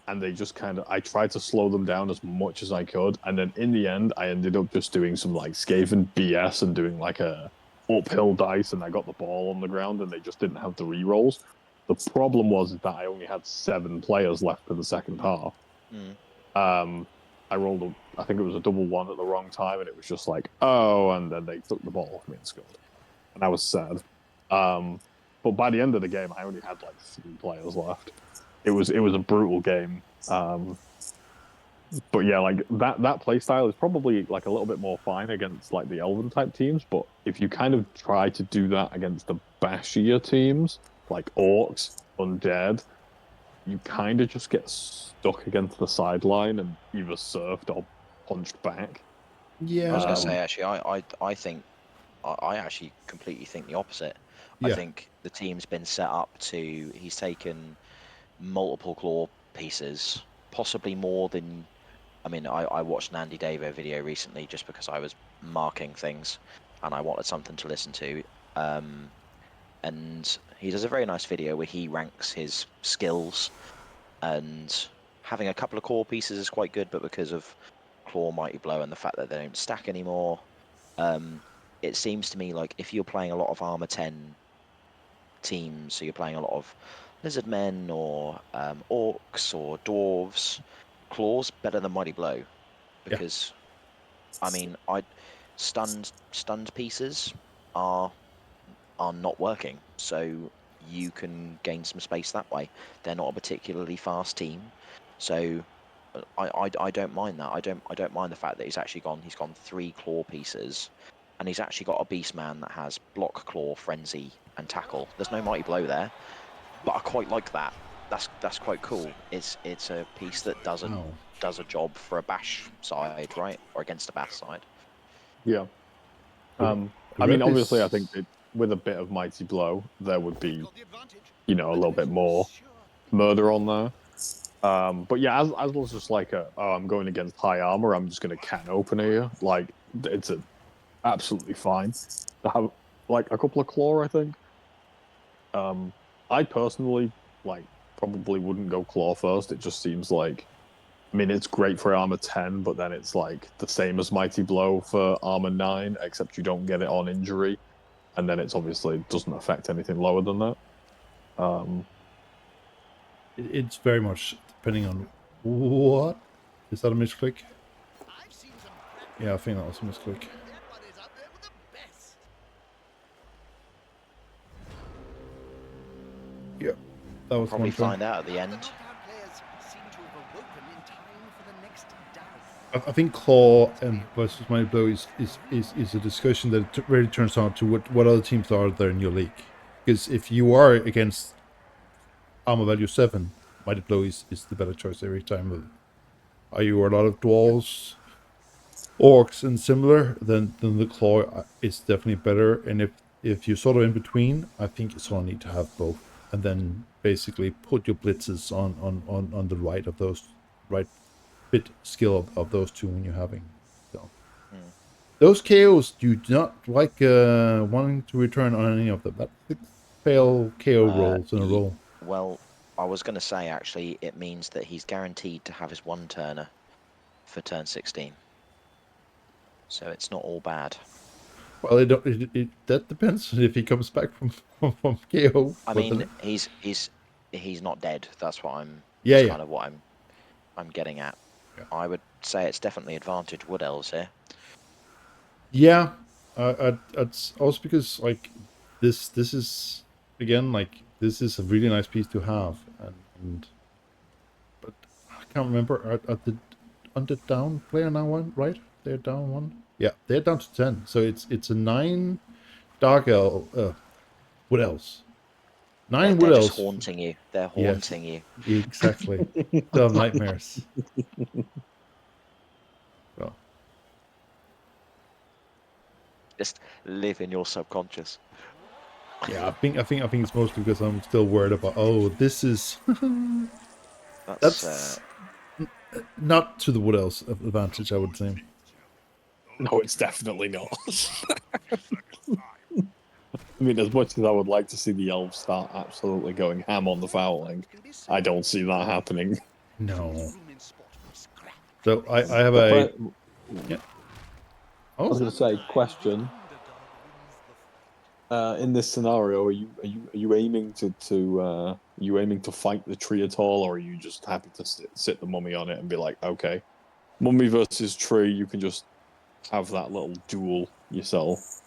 And they just I tried to slow them down as much as I could, and then in the end, I ended up just doing some like Skaven BS and doing like a uphill dice, and I got the ball on the ground, and they just didn't have the rerolls. The problem was that I only had 7 players left for the second half. Mm. I rolled I think it was a double 1 at the wrong time, and it was just like, oh, and then they took the ball off me and scored, and I was sad. But by the end of the game, I only had like 3 players left. It was a brutal game. But yeah, like that play style is probably like a little bit more fine against like the Elven type teams. But if you kind of try to do that against the bashier teams like Orcs, Undead, you kind of just get stuck against the sideline and either surfed or punched back. I was going Yeah. to say actually, I think I actually completely think the opposite. I Yeah. think the team's been set up to. He's taken multiple claw pieces, possibly more than. I mean, I watched an Andy Davo video recently just because I was marking things and I wanted something to listen to. And he does a very nice video where he ranks his skills, and having a couple of core pieces is quite good, but because of Claw, Mighty Blow, and the fact that they don't stack anymore, it seems to me like if you're playing a lot of Armor 10 teams, so you're playing a lot of Lizard Men or Orcs or Dwarves, Claw's better than Mighty Blow because, I mean, stunned pieces are not working, so you can gain some space that way. They're not a particularly fast team, so I don't mind that. I don't mind the fact that he's gone 3 claw pieces, and he's actually got a beast man that has block, claw, frenzy, and tackle. There's no mighty blow there, but I quite like that. That's quite cool. It's a piece that does a job for a bash side, right, or against a bash side. Yeah. The I mean, rep obviously, is- I think with a bit of Mighty Blow, there would be, a little bit more murder on there. But yeah, as well as just like I'm going against high armor, I'm just going to can opener here. Like it's absolutely fine to have like a couple of claw. I think. I personally like probably wouldn't go claw first. It just seems like, I mean, it's great for armor 10, but then it's like the same as mighty blow for armor 9, except you don't get it on injury, and then it's obviously doesn't affect anything lower than that. It's very much depending on what. Is that a misclick? I've seen some Yeah, I think that was a misclick. That one is up there with the best. Yeah, that was Probably one turn. find out at the The end. knockout players seem to have awoken in time for the next dive. I think claw and versus mighty blow is a discussion that really turns on to what other teams are there in your league. Because if you are against armor value 7, mighty blow is the better choice every time. Are you a lot of dwarves, orcs, and similar, then the claw is definitely better. And if you're sort of in between, I think you sort of need to have both, and then basically put your blitzes on the right of those right bit skill of those two when you're having. So those KOs you do not like wanting to return on any of them. That's 6 fail KO rolls in a row. Well, I was going to say actually, it means that he's guaranteed to have his one turner for turn 16. So it's not all bad. Well, that depends if he comes back from KO. I but mean, then- he's not dead. That's what I'm. Yeah, That's yeah. kind of what I'm getting at. Yeah. I would say it's definitely advantage Wood Elves here. Yeah, it's also because like this is again like this is a really nice piece to have, and but I can't remember at the undead down player now one, right? They're down 1. Yeah, they're down to 10. So it's a 9 dark elf. What else? 9 They're wood just elves. haunting you. They're Yes, haunting you. exactly. They'll have nightmares. So Just live in your subconscious. yeah, I think it's mostly because I'm still worried about. Oh, this is That's not to the wood elves advantage, I would say. No, it's definitely not. I mean, as much as I would like to see the elves start absolutely going ham on the fouling, I don't see that happening. No. So I have I yeah. was Oh, going to say, question. In this scenario, are you aiming to fight the tree at all, or are you just happy to sit the mummy on it and be like, okay, mummy versus tree, you can just have that little duel yourself?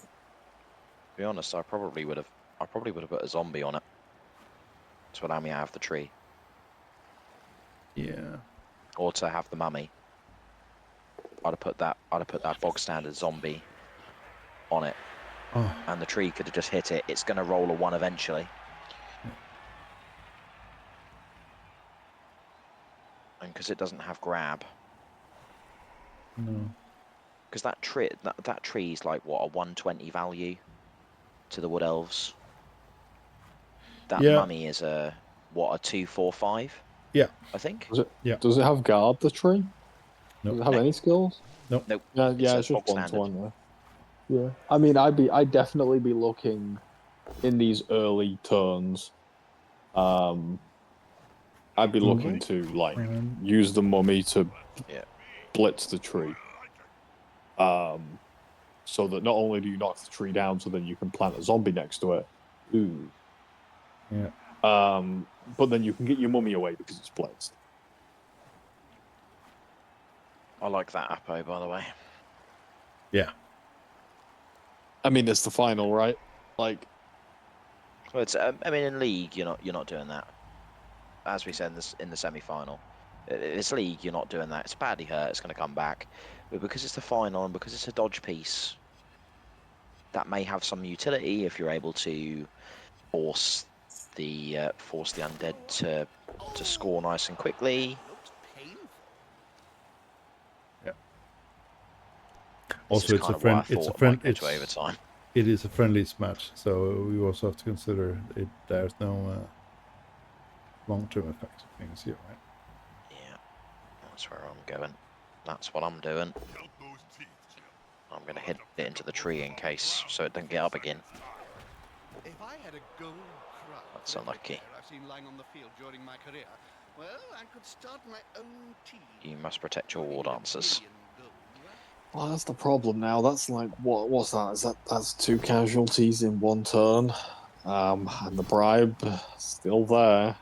to be honest, I probably would have put a zombie on it to allow me to have the tree, yeah. or to have the mummy. I'd have put that bog standard zombie on it, Oh, and the tree could have just hit it. It's going to roll a 1 eventually. And because it doesn't have grab, no. because that tree's like what, a 120 value to the wood elves. That Yeah. mummy is a 245. Yeah. I think. Does it have guard, the tree? Nope. Does it have No. any skills? Nope. Nope. Yeah, It it's says just bog one to standard. one. Yeah. I mean, I'd definitely be looking in these early turns. I'd be looking to like use the mummy to blitz the tree. So that not only do you knock the tree down, so then you can plant a zombie next to it. Ooh. Yeah. But then you can get your mummy away because it's blitzed. I like that Apo, by the way. Yeah. I mean, it's the final, right? Like, Well, it's I mean, in league, you're not doing that. As we said in the semi-final, this league, you're not doing that. It's badly hurt. It's going to come back, but because it's the final and because it's a dodge piece, that may have some utility if you're able to force the undead to score nice and quickly. Yeah. This Also, is it's kind a of what I friend. It's a thought friend. might go to overtime. It is a friendlies match, so we also have to consider it. There's no long-term effects of things here, right? That's where I'm going. That's what I'm doing. I'm going to hit it into the tree in case, so it doesn't get up again. If I had a gold crown That's for every unlucky. player I've seen lying on the field during my career, well, I could start my own team. You must protect your war dancers. Well, that's the problem now. That's like what's that? That's 2 casualties in 1 turn. And the bribe still there.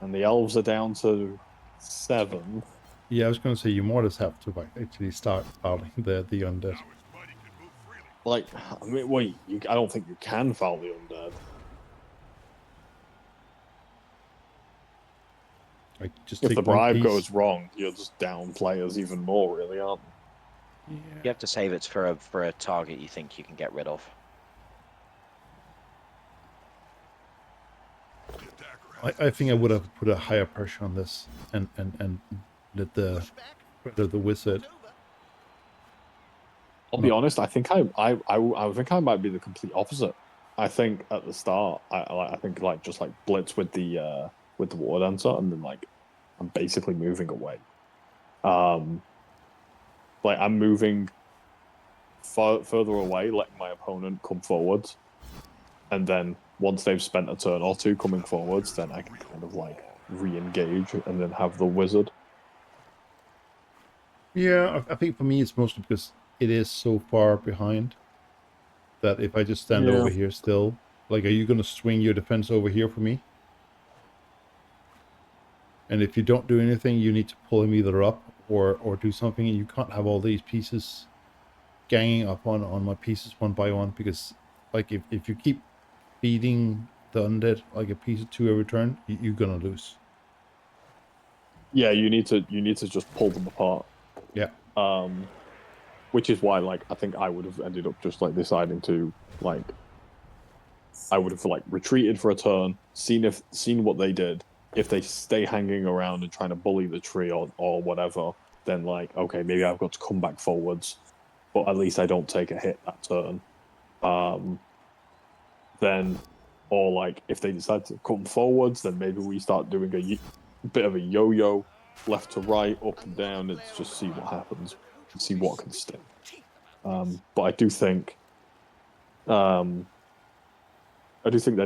And the elves are down to 7. Yeah, I was going to say you more or less have to like actually start fouling the undead. Like, I mean, wait, I don't think you can foul the undead. Like just If take the one bribe piece. goes wrong, you're just down players even more, really, aren't you? Yeah. You have to save it for a target you think you can get rid of. I think I would have put a higher pressure on this and let the wizard. I'll be honest. I think I think I might be the complete opposite. I think at the start, I think like just like blitz with the war dancer, and then like I'm basically moving away. Like I'm moving further away, letting my opponent come forwards, and then once they've spent a turn or 2 coming forwards, then I can kind of like re-engage and then have the wizard. Yeah, I think for me it's mostly because it is so far behind that if I just stand over here still, like, are you going to swing your defense over here for me? And if you don't do anything, you need to pull him either up or do something, and you can't have all these pieces ganging up on my pieces one by one, because like if you keep beating the undead like a piece or 2 every turn, you're gonna lose. Yeah, you need to just pull them apart. Yeah. Which is why, like, I think I would have ended up just like deciding to like, I would have like retreated for a turn, seen what they did. If they stay hanging around and trying to bully the tree or whatever, then like, okay, maybe I've got to come back forwards, but at least I don't take a hit that turn. Then, or like, if they decide to come forwards, then maybe we start doing a bit of a yo-yo, left to right, up and down, and just see what happens, see what can stick. But I do think there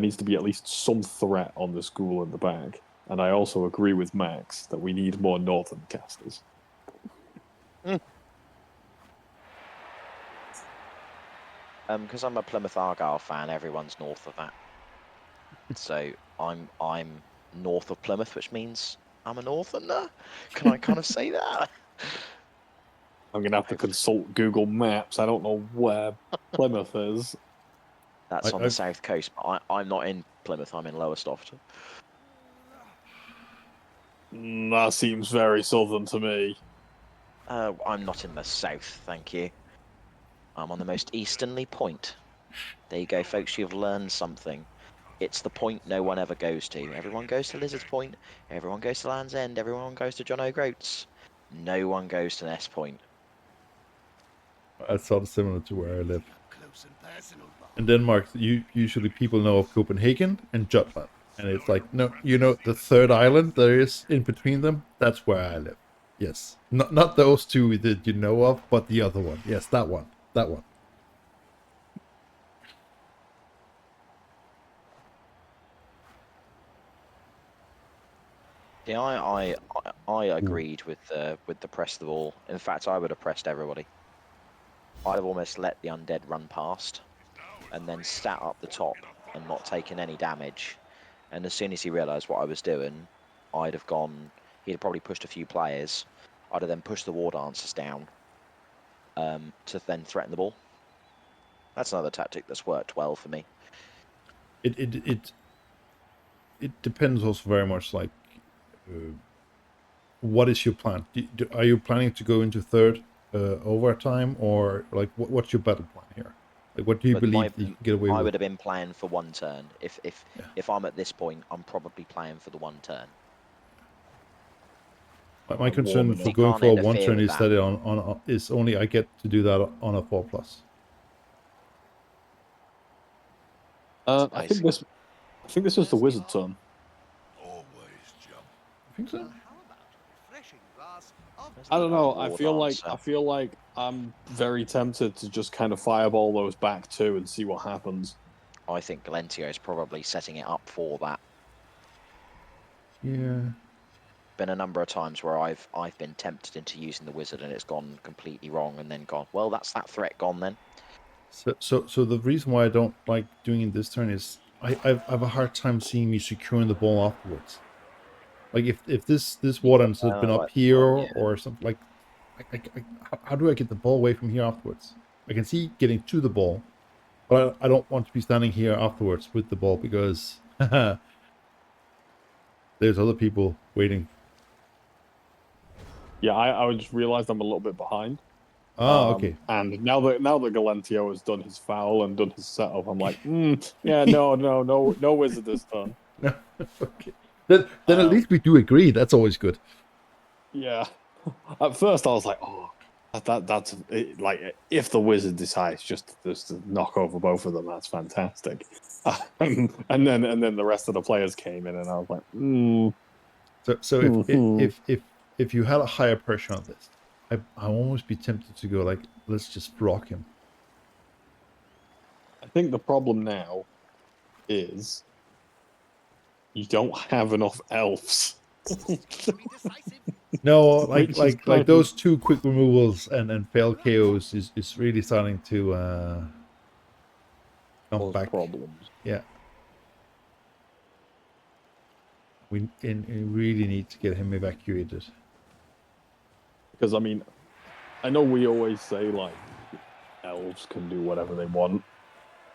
needs to be at least some threat on the school in the back. And I also agree with Max that we need more northern casters. Because I'm a Plymouth Argyle fan, everyone's north of that. So I'm north of Plymouth, which means I'm a northerner. Can I kind of say that? I'm going to have to consult Google Maps. I don't know where Plymouth is. That's on the south coast, but I'm not in Plymouth, I'm in Lowestoft. That seems very southern to me. I'm not in the south, thank you. I'm on the most easternly point. There you go, folks, you've learned something. It's the point no one ever goes to. Everyone goes to Lizard's Point, everyone goes to Land's End, everyone goes to John O'Groats. No one goes to Ness Point. That's sort of similar to where I live. In Denmark, usually people know of Copenhagen and Jutland. And it's like, no, you know, the third island there is in between them, that's where I live. Yes. Not those 2 that you know of, but the other one. Yes, that one. That one. Yeah, I agreed with the press the ball. In fact, I would have pressed everybody. I'd have almost let the undead run past, and then sat up the top and not taken any damage. And as soon as he realised what I was doing, I'd have gone. He'd have probably pushed a few players. I'd have then pushed the war dancers down to then threaten the ball. That's another tactic that's worked well for me. It depends also very much like what is your plan? Are you planning to go into third overtime, or like what's your battle plan here? Like, what do you believe that you can get away with? I would have been playing for 1 turn. If I'm at this point, I'm probably playing for the 1 turn. My concern for going for a 1 turn is that is only I get to do that on a 4+. I think this is the wizard turn. I think so. How about a refreshing Where's I the don't know. reward I answer? feel like I'm very tempted to just kind of fireball those back too and see what happens. I think Galentio is probably setting it up for that. Yeah. Been a number of times where I've been tempted into using the wizard and it's gone completely wrong, and then gone, well, that's that threat gone then. So the reason why I don't like doing it this turn is I have a hard time seeing me securing the ball afterwards. Like if this Wardens had been up Like, here yeah. or something, like how do I get the ball away from here afterwards? I can see getting to the ball, but I don't want to be standing here afterwards with the ball because there's other people waiting. Yeah, I just realized I'm a little bit behind. Okay. And now that Galentio has done his foul and done his setup, I'm like, yeah, no wizard this turn. No, okay. Then at least we do agree. That's always good. Yeah. At first, I was like, oh, that's it, like if the wizard decides just to knock over both of them, that's fantastic. And then the rest of the players came in, and I was like, So if you had a higher pressure on this, I almost be tempted to go like, let's just block him. I think the problem now is you don't have enough elves. Be decisive. No, Which is like kind of- those two quick removals and failed KOs is really starting to come Cause back. problems. Yeah. We really need to get him evacuated. Because I mean, I know we always say like elves can do whatever they want,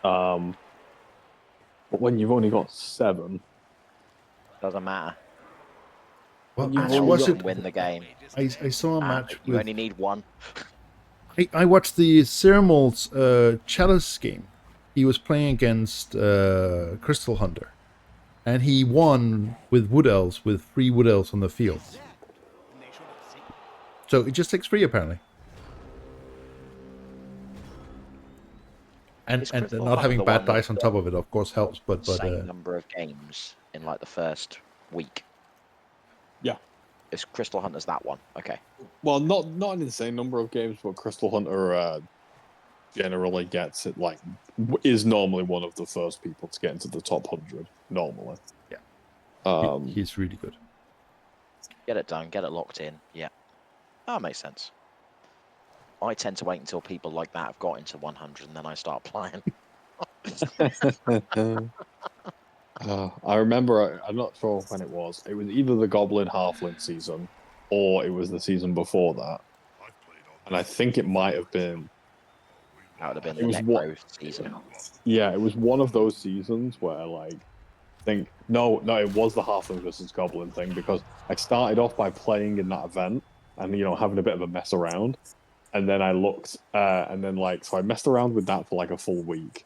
but when you've only got 7, Doesn't matter. Well, You've Match only elves got- can win the game. I saw a match You with. only need one. I watched the Ceremal's Ciaphas game. He was playing against Crystal Hunter, and he won with Wood Elves with 3 Wood Elves on the field. There. They should have seen. So it just takes 3 apparently. And Is Crystal not Hunter having the bad one that's dice on top of it, of course, helps. But same number of games in like the first week. Yeah. Is Crystal Hunter's that one? Okay. Well, not an insane number of games, but Crystal Hunter generally gets it. Like, is normally one of the first people to get into the top 100. Normally. yeah, he's really good. Get it done. Get it locked in. Yeah. That makes sense. I tend to wait until people like that have got into 100 and then I start playing. I remember, I'm not sure when it was. It was either the Goblin Halfling season or it was the season before that. And I think it might have been. That would have been It the was Necro season. Yeah, it was one of those seasons where, like, I think. No, it was the Halfling versus Goblin thing because I started off by playing in that event and, having a bit of a mess around. And then I looked, and then, like, so I messed around with that for like a full week.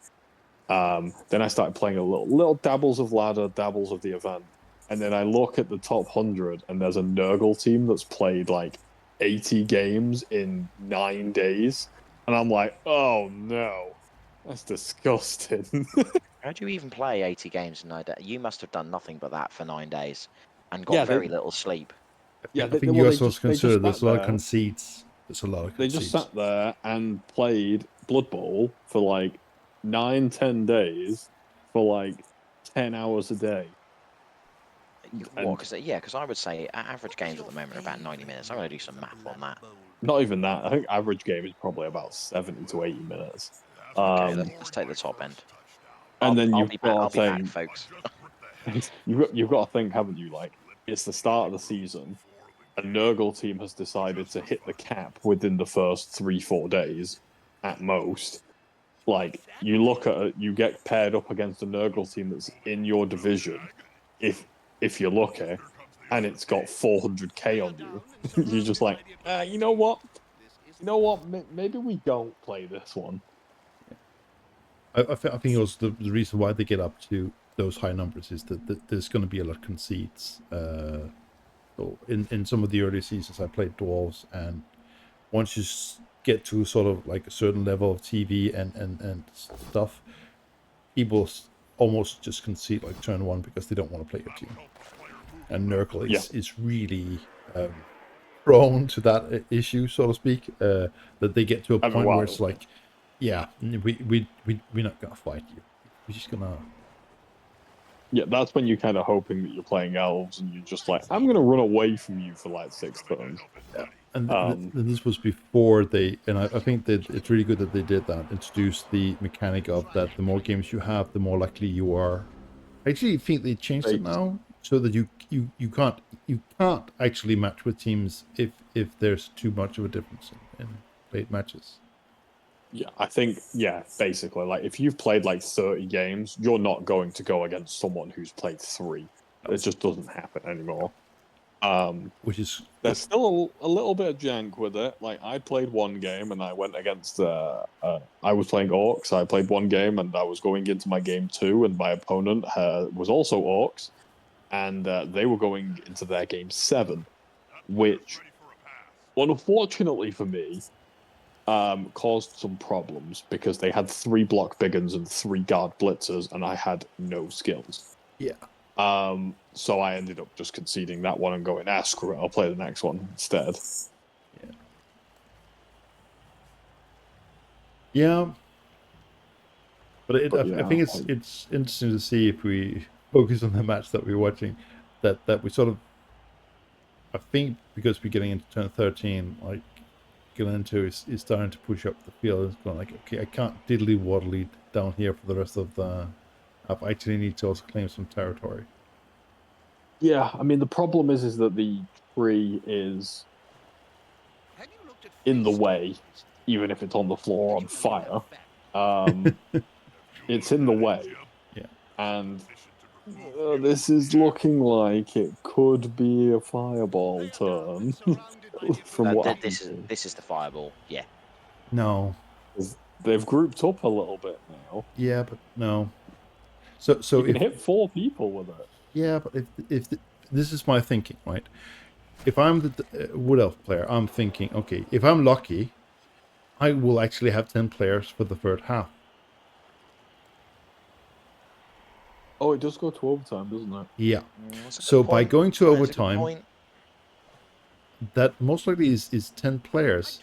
Then I started playing a little dabbles of ladder, dabbles of the event, and then I look at the top 100, and there's a Nurgle team that's played like 80 games in 9 days, and I'm like, oh no, that's disgusting. How do you even play 80 games in 9 days? You must have done nothing but that for 9 days and got Yeah, very little sleep. Yeah, I think you also consider there's a lot of conceits. There's a lot of They conceits. just sat there and played Blood Bowl for like 9-10 days for like 10 hours a day. What? Because I would say average games at the moment are about 90 minutes. I'm going to do some math on that. Not even that. I think average game is probably about 70 to 80 minutes. Okay, let's take the top end. And then I'll be back, folks. You've got to think, haven't you? Like, it's the start of the season. A Nurgle team has decided to hit the cap within the first 3-4 days at most. Like, you get paired up against a Nurgle team that's in your division, if you're lucky, and it's got 400k on you. You're just like, you know what? Maybe we don't play this one. I think it was the reason why they get up to those high numbers is that there's going to be a lot of conceits. So in some of the early seasons, I played dwarves, and once you get to sort of like a certain level of TV and stuff, people almost just concede like turn 1 because they don't want to play your team. And Nurgle is really prone to that issue, so to speak. That they get to a I mean, point well, where it's like, yeah, we're not gonna fight you. We're just gonna. Yeah, that's when you're kind of hoping that you're playing elves and you're just like, I'm going to run away from you for like 6 turns. Yeah. And this was before they, and I think that it's really good that they did that. Introduce the mechanic of that. The more games you have, the more likely you are. I actually think they changed it now so that you can't actually match with teams if there's too much of a difference in played matches. Yeah, I think, basically, like if you've played like 30 games, you're not going to go against someone who's played 3. It just doesn't happen anymore. Which is There's still a little bit of jank with it. Like I played one game and I went against. I was playing orcs. I played one game and I was going into my game 2, and my opponent was also orcs, and they were going into their game 7, which, unfortunately for me, caused some problems because they had 3 block biggins and 3 guard blitzers, and I had no skills. Yeah. So I ended up just conceding that one and going, screw it, I'll play the next one instead. Yeah. Yeah. But I think it's interesting to see if we focus on the match that we're watching, that we sort of, I think because we're getting into turn 13, like Galentio is starting to push up the field. It's going like, okay, I can't diddly waddly down here for the rest of the. I actually need to also claim some territory. Yeah, I mean the problem is that the tree is in the way, even if it's on the floor on fire. It's in the way. Yeah. And this is looking like it could be a fireball turn. From what this is the fireball. Yeah. No. They've grouped up a little bit now. Yeah, but no. So you can hit 4 people with it. Yeah, but if this is my thinking, right? If I'm the Wood Elf player, I'm thinking, okay, if I'm lucky, I will actually have 10 players for the third half. Oh, it does go to overtime, doesn't it? Yeah. So by going to overtime, that most likely is 10 players.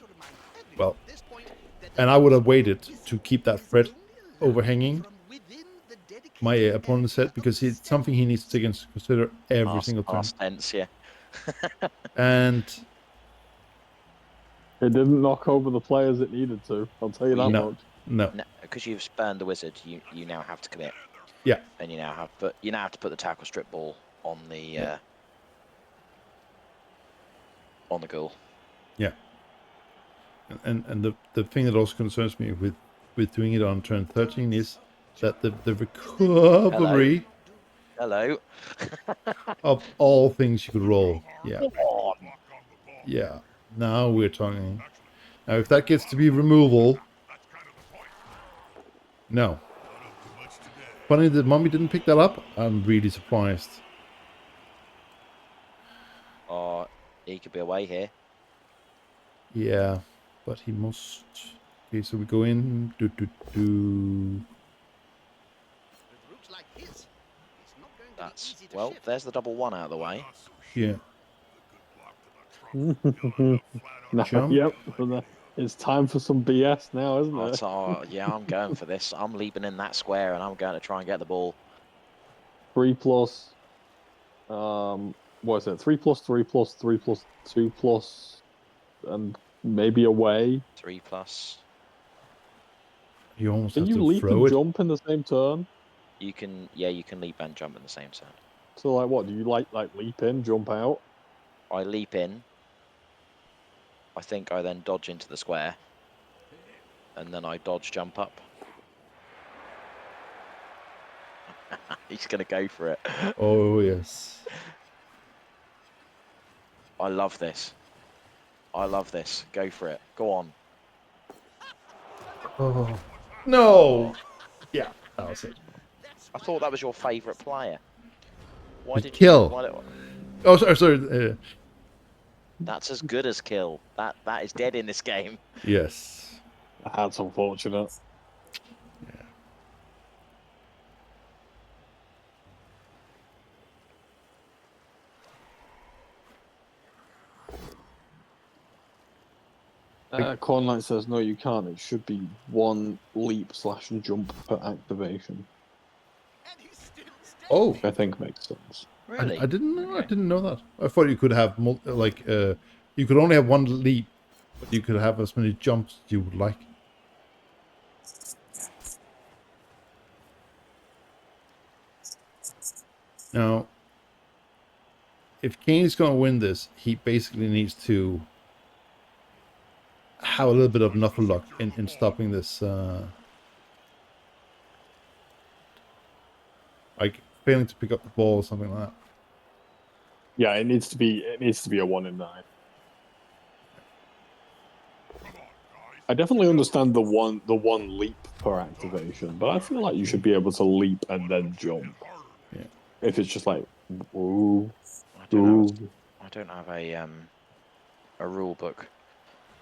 Well, and I would have waited to keep that threat overhanging my opponent's head, because it's something he needs to take into consider every single turn. Tense, yeah. And it didn't knock over the players it needed to. I'll tell you that much. No, because you've spurned the wizard, you now have to commit. Yeah. And you now have to put the tackle strip ball on the on the ghoul. Yeah. And the thing that also concerns me with doing it on turn 13 is that the recovery Hello. of all things you could roll. Yeah. Yeah. Now we're talking. Now if that gets to be removal. No. Funny that Mommy didn't pick that up. I'm really surprised. He could be away here. Yeah, but he must. Okay, so we go in. That's there's the double 1 out of the way. Yeah. Jump. Yep. It's time for some BS now, isn't it? Yeah, I'm going for this. I'm leaping in that square and I'm going to try and get the ball. 3+. What is it? 3+3+3+2+, and maybe away. 3+. You almost can have you to leap throw and it. Jump in the same turn? You can leap and jump in the same turn. So like what? Do you like leap in, jump out? I leap in. I think I then dodge into the square. And then I dodge jump up. He's going to go for it. Oh, yes. I love this. I love this. Go for it. Go on. Oh. No! Yeah, that was it. I thought that was your favourite player. Why did Kill. Oh, sorry. That's as good as kill. That is dead in this game. Yes. That's unfortunate. Yeah. Corn Knight says, no, you can't. It should be 1 leap/jump per activation. And he's still standing. Oh, Which I think makes sense. Really? I didn't know. I Okay. didn't know that. I thought you could have you could only have 1 leap, but you could have as many jumps as you would like. Now, if Cain is going to win this, he basically needs to have a little bit of knuckle luck in stopping this. Like failing to pick up the ball or something like that. Yeah, it needs to be a 1 in 9. I definitely understand the one leap per activation, but I feel like you should be able to leap and then jump. Yeah. If it's just like, ooh, I don't ooh. have, I don't have a rule book.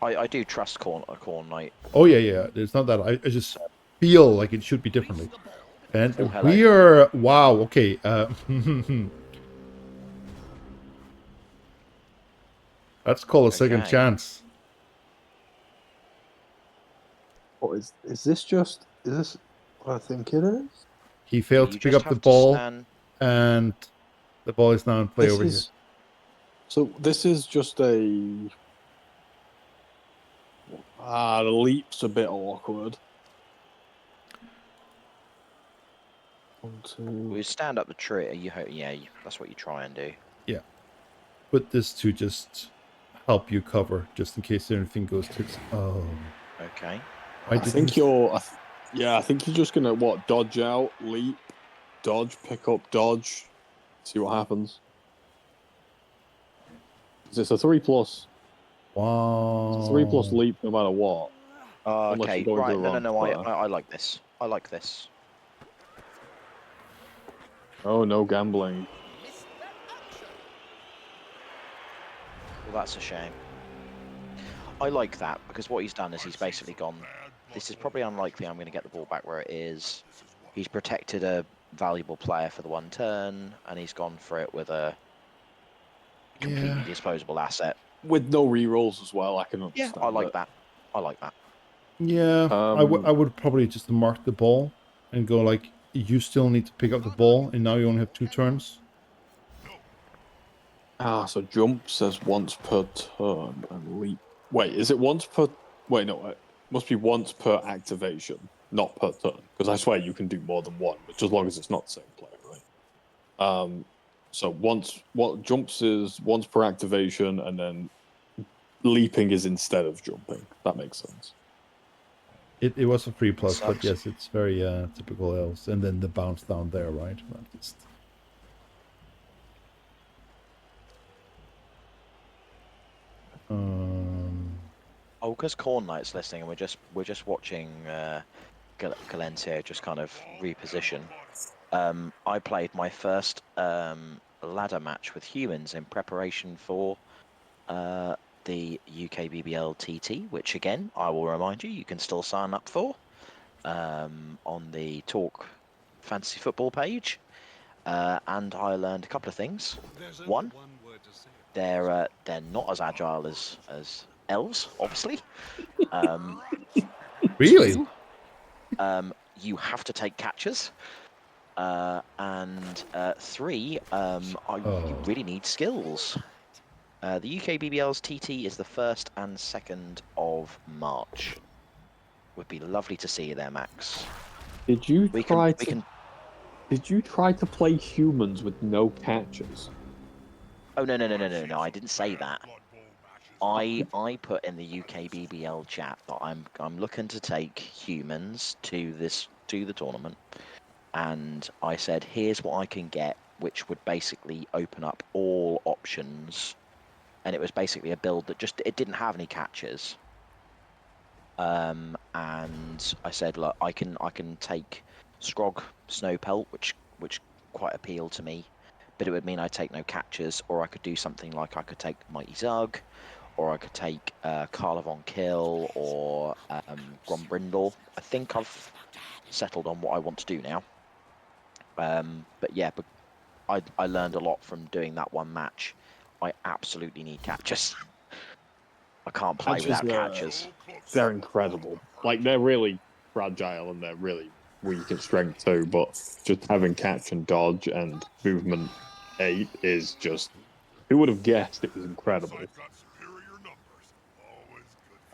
I do trust Corn Knight. Oh yeah. It's not that. I just feel like it should be differently. And Oh, hello. we are wow. Okay. That's called a second Okay. chance. What is this what I think it is? He failed You to pick just up the have to ball, stand. and the ball is now in play over here. So this is just a the leap's a bit awkward. 1, 2. We stand up the tree. That's what you try and do. Yeah. Put this to just help you cover, just in case anything goes to. Oh. Okay. I think you're just gonna dodge out, leap, dodge, pick up, dodge, see what happens. It's a 3+. Wow. It's a 3+ leap no matter what. Unless Okay. you're going Right. to the No. wrong square. I like this. I like this. Oh, no gambling. Well, that's a shame. I like that because what he's done is he's basically gone. This is probably unlikely. I'm going to get the ball back where it is. He's protected a valuable player for the 1 turn, and he's gone for it with a completely disposable asset. With no rerolls as well, I can understand. Yeah, I like that. I like that. Yeah, I would probably just mark the ball and go like, you still need to pick up the ball, and now you only have 2 turns. So jump says once per turn and leap. Wait, is it once per? Wait, no, it must be once per activation, not per turn. Because I swear you can do more than one, but as long as it's not the same player, right? So jumps is once per activation, and then leaping is instead of jumping. That makes sense. It was a 3+, but Sucks. yes, it's very typical else. And then the bounce down there, right? Just... Oh, because Corn Knight's listening, and we're just watching Galentio just kind of reposition. I played my first ladder match with humans in preparation for the UKBBL TT, which again I will remind you can still sign up for on the Talk Fantasy Football page. And I learned a couple of things. One, they're not as agile as elves, obviously. Really? 2, you have to take catches. And 3, you really need skills. The UKBBL's TT is the 1st and 2nd of March. Would be lovely to see you there, Max. Did you try to play humans with no catches? Oh no! I didn't say that. I put in the UKBBL chat that I'm looking to take humans to the tournament, and I said here's what I can get, which would basically open up all options, and it was basically a build that it didn't have any catches. And I said, look, I can take Scrog Snowpelt, which quite appealed to me, but it would mean I take no catches, or I could do something like I could take Mighty Zug, or I could take Carla Von Kill, or Grombrindle. I think I've settled on what I want to do now. But yeah, but I learned a lot from doing that one match. I absolutely need catches. I can't play without catches. catchers. They're incredible. Like, they're really fragile and they're really weak at strength too, but just having catch and dodge and movement 8 is just... Who would have guessed it was incredible?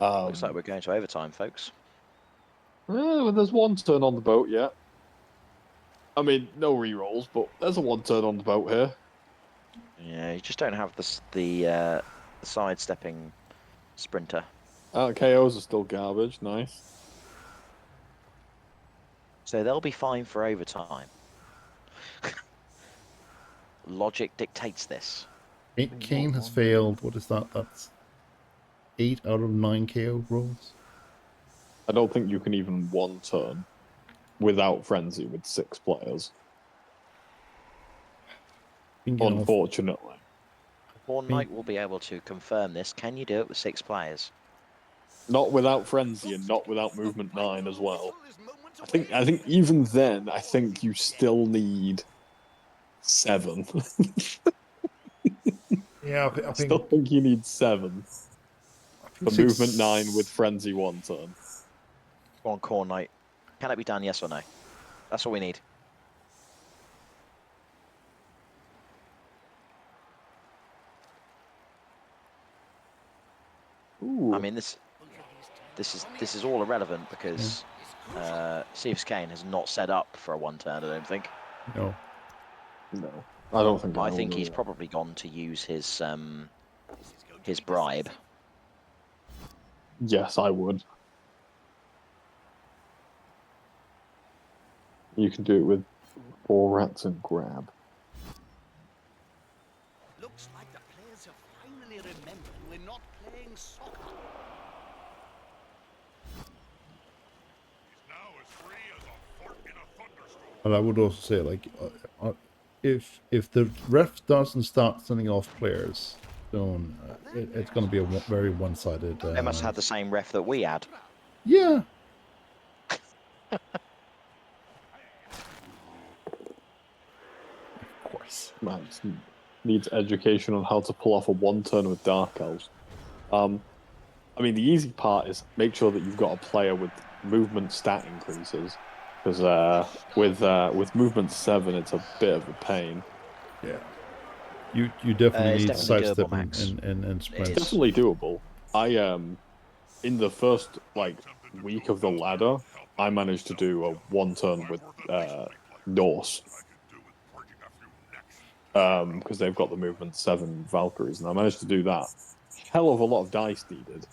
Looks like we're going to overtime, folks. Well, there's one turn on the boat yet. I mean, no re-rolls, but there's a one turn on the boat here. Yeah, you just don't have the sidestepping sprinter. KOs are still garbage. Nice. So they'll be fine for overtime. Logic dictates this. Cain has failed. What is that? That's 8 out of 9 KO rolls. I don't think you can even one turn without frenzy with 6 players. Unfortunately. Horn Knight will be able to confirm this. Can you do it with 6 players? Not without frenzy and not without movement 9 as well. I think even then, I think you still need 7. Yeah, I still think you need 7 for movement 9 with frenzy one turn. Go on, Horn Knight. Can it be done? Yes or no? That's all we need. Ooh. I mean, this is all irrelevant because Ciaphas Cain has not set up for a one turn. I don't think. No, I don't think. I think he's probably gone to use his bribe. Yes, I would. You can do it with 4 rats and grab. Looks like the players have finally remembered we're not playing soccer. He's now as free as a fart in a thunderstorm. But I would also say, like, if the ref doesn't start sending off players, then it's going to be a very one-sided. They must have the same ref that we had. Yeah. Of course. Man, needs education on how to pull off a one turn with Dark Elves. I mean, the easy part is make sure that you've got a player with movement stat increases, because with movement 7, it's a bit of a pain. Yeah. You definitely need sidestep doable, and sprint. It's definitely doable. In the first week of the ladder, I managed to do a one turn with Norse. Because they've got the movement 7 Valkyries, and I managed to do that. Hell of a lot of dice needed.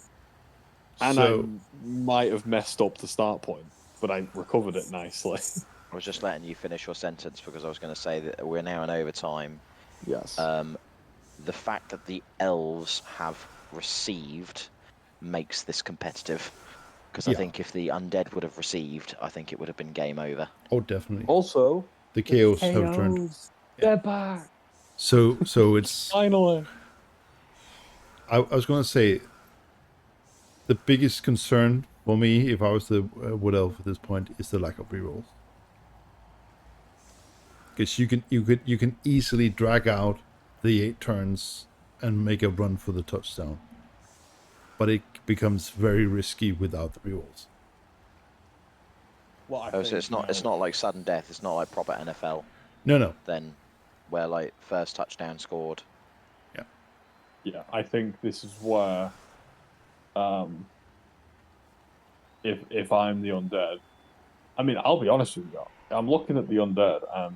And I might have messed up the start point, but I recovered it nicely. I was just letting you finish your sentence because I was going to say that we're now in overtime. Yes. The fact that the elves have received makes this competitive. Because I think if the undead would have received, I think it would have been game over. Oh, definitely. Also, the KOs have returned. They're back. So it's finally. I was going to say the biggest concern for me, if I was the Wood Elf at this point, is the lack of rerolls. Because you can easily drag out the 8 turns and make a run for the touchdown, but it becomes very risky without the rerolls. Well, so it's not like sudden death. It's not like proper NFL. No. Then, where like first touchdown scored. Yeah, I think this is where, if I'm the undead, I mean, I'll be honest with you. I'm looking at the undead, and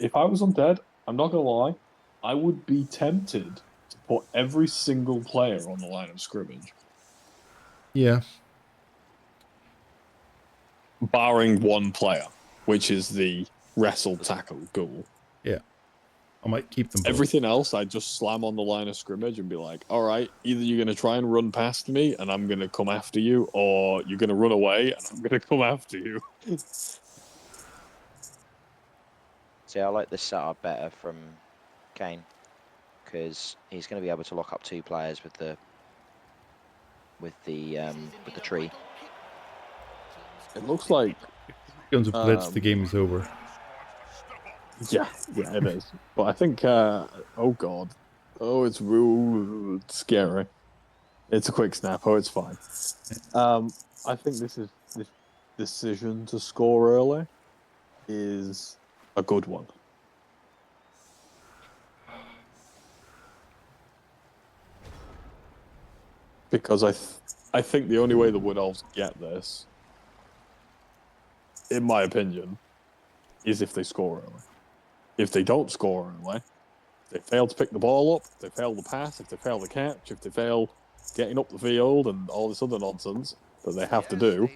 if I was undead, I'm not gonna lie, I would be tempted to put every single player on the line of scrimmage. Yeah. Barring one player, which is the wrestle tackle ghoul. Yeah. I might keep them both. Everything else, I just slam on the line of scrimmage and be like, all right, either you're going to try and run past me and I'm going to come after you, or you're going to run away and I'm going to come after you. See, I like this setup better from Cain, because he's going to be able to lock up 2 players with the tree. It looks like Guns of Blitz, the game is over. Yeah, it is. But I think, oh god, Oh, it's real scary. It's a quick snap. Oh, it's fine. I think this decision to score early is a good one. Because I think the only way the Wood Elves get this, in my opinion, is if they score early. If they don't score early, they fail to pick the ball up, they fail to pass, if they fail to catch, if they fail getting up the field and all this other nonsense that they have to do,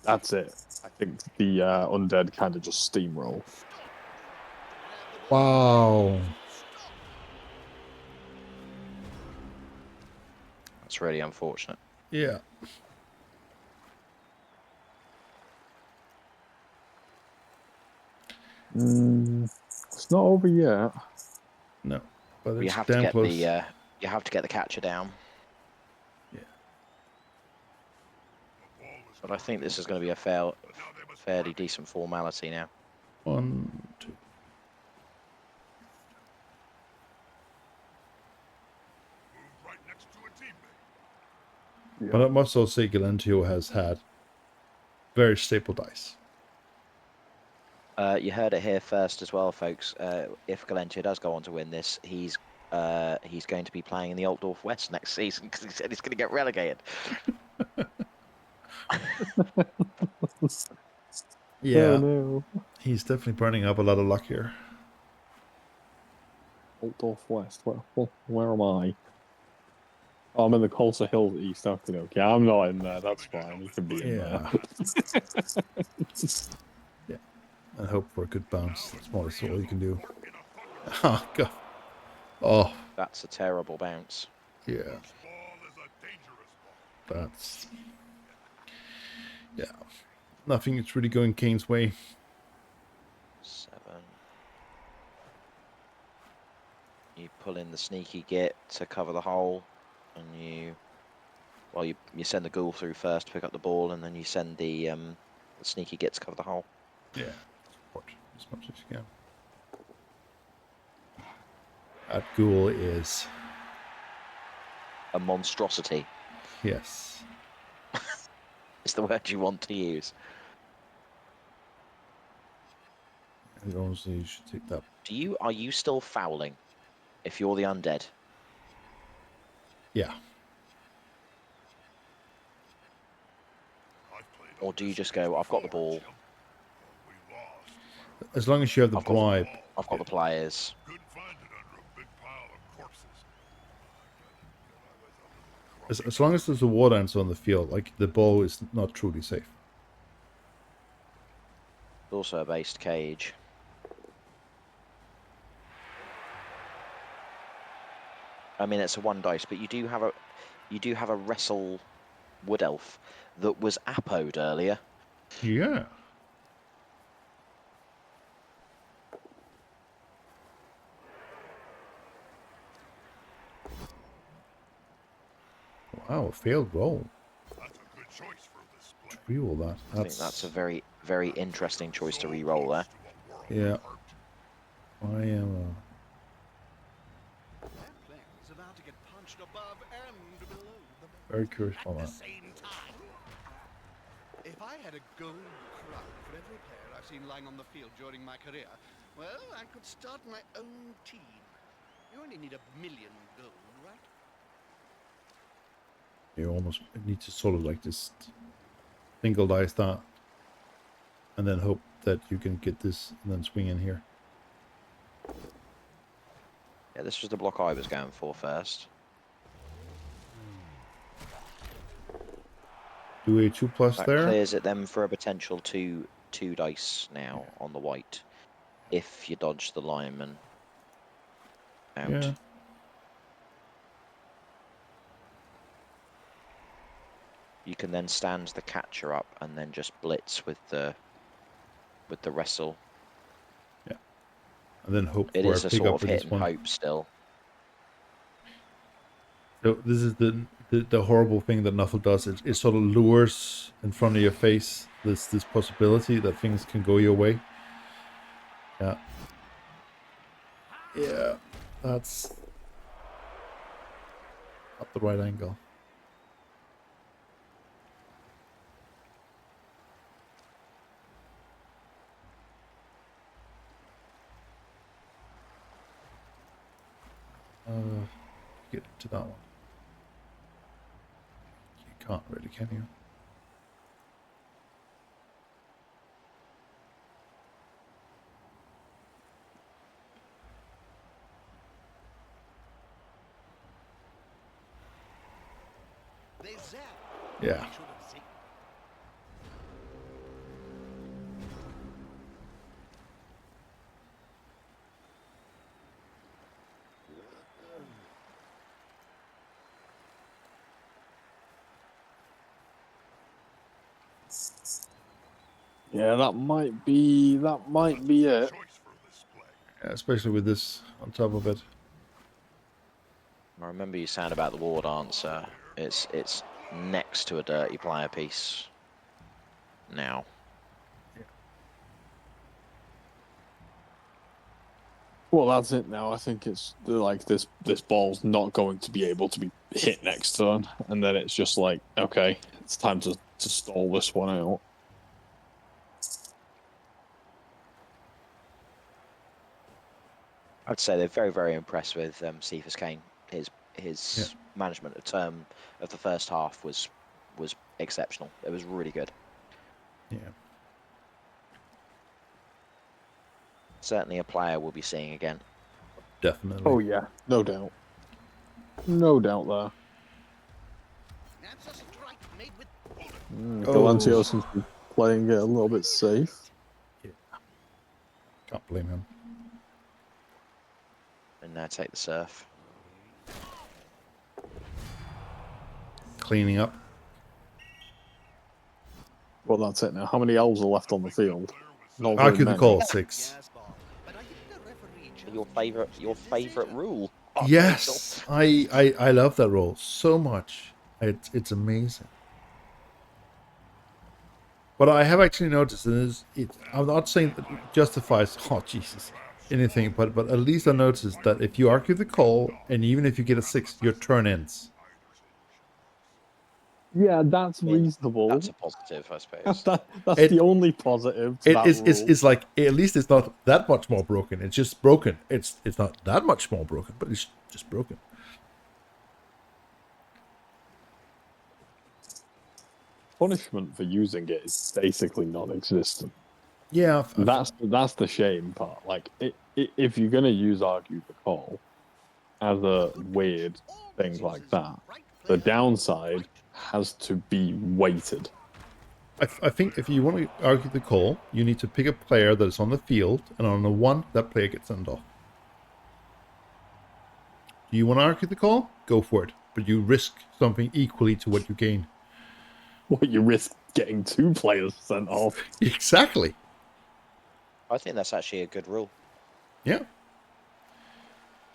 that's it. I think the Undead kind of just steamroll. Wow. That's really unfortunate. Yeah. It's not over yet. No, but You it's have to damn get close. you have to get the catcher down. Yeah. But I think this is going to be a fairly decent formality now. 1, 2. Yeah. But I must also say Galentio has had very stable dice. You heard it here first as well, folks. If Galentio does go on to win this, he's going to be playing in the Altdorf West next season because he said he's going to get relegated. Yeah, Oh no. he's definitely burning up a lot of luck here. Altdorf West. Where am I? Oh, I'm in the Colsa Hills East. Okay. I'm not in there. That's fine. You can be in Yeah. Yeah. And hope for a good bounce. That's more all you can do. Oh, God. Oh, That's a terrible bounce. yeah. That's... Yeah. Nothing is really going Kane's way. 7. You pull in the sneaky git to cover the hole, and you send the ghoul through first to pick up the ball, and then you send the sneaky git to cover the hole. Yeah. Support as much as you can. That ghoul is... A monstrosity Yes. is the word you want to use. And honestly, you should take that. Are you still fouling if you're the undead? Yeah. Or do you just go, I've got the ball, As long as you have the I've got the- bribe. I've got the players. As long as there's a war dance on the field, like, the ball is not truly safe. Also a based cage. I mean, it's a 1 dice, but you do have a wrestle wood elf that was apoed earlier. Yeah. Wow, a failed roll. That's a good choice for this To re-roll that. I think that's a very, very interesting choice to re-roll there. Yeah. I am... That plane's about to get punched above and below the belt. very curious At on the that. same time. If I had a gold crown for every player I've seen lying on the field during my career, well, I could start my own team. You only need 1,000,000 gold, right? You almost need to sort of like just single dice that. And then hope that you can get this and then swing in here. Yeah, this was the block I was going for first. Do a 2+ That there. clears it then for a potential two dice now on the white, if you dodge the lineman out. Yeah. You can then stand the catcher up and then just blitz with the wrestle. Yeah. And then hope It for is a a pick sort up of with hit this and one. hope still. So this is the horrible thing that Nuffle does. It sort of lures in front of your face this possibility that things can go your way. Yeah. Yeah, that's not the right angle. Get into that one. You can't really, can you? They zap. Yeah. Should have seen. Yeah, that might be it. Choice for this play. Yeah, especially with this on top of it. I remember you saying about the ward answer. It's next to a dirty player piece now. Well, that's it now. I think it's like this ball's not going to be able to be hit next turn, and then it's just like, okay, it's time to stall this one out. I'd say they're very, very impressed with Ciaphas Cain. His management of the first half was exceptional. It was really good. Yeah. Certainly a player we'll be seeing again. Definitely. Oh yeah, no doubt, no doubt there. That's a strike made with. Galentio seems to be playing it a little bit safe. Yeah. Can't blame him. And now take the surf. Cleaning up. Well, that's it now. How many elves are left on the field? Not very Argue the many. call, 6. Yes, Bob. But I think the referee just Your favorite rule. Yes, I love that role so much. It's amazing. But I have actually noticed, and I'm not saying that it justifies, oh Jesus, anything, but at least I noticed that if you argue the call, and even if you get a 6, your turn ends. Yeah, that's reasonable. That's a positive, I suppose. That's the only positive to that rule. It's like, at least it's not that much more broken. It's just broken. It's not that much more broken, but it's just broken. Punishment for using it is basically non-existent. Yeah, That's the shame part. Like, if you're gonna use argue the call as a weird thing like that, the downside has to be weighted. I think if you want to argue the call, you need to pick a player that is on the field, and on the 1, that player gets sent off. Do you want to argue the call? Go for it. But you risk something equally to what you gain. What, you risk getting 2 players sent off? Exactly. I think that's actually a good rule. Yeah.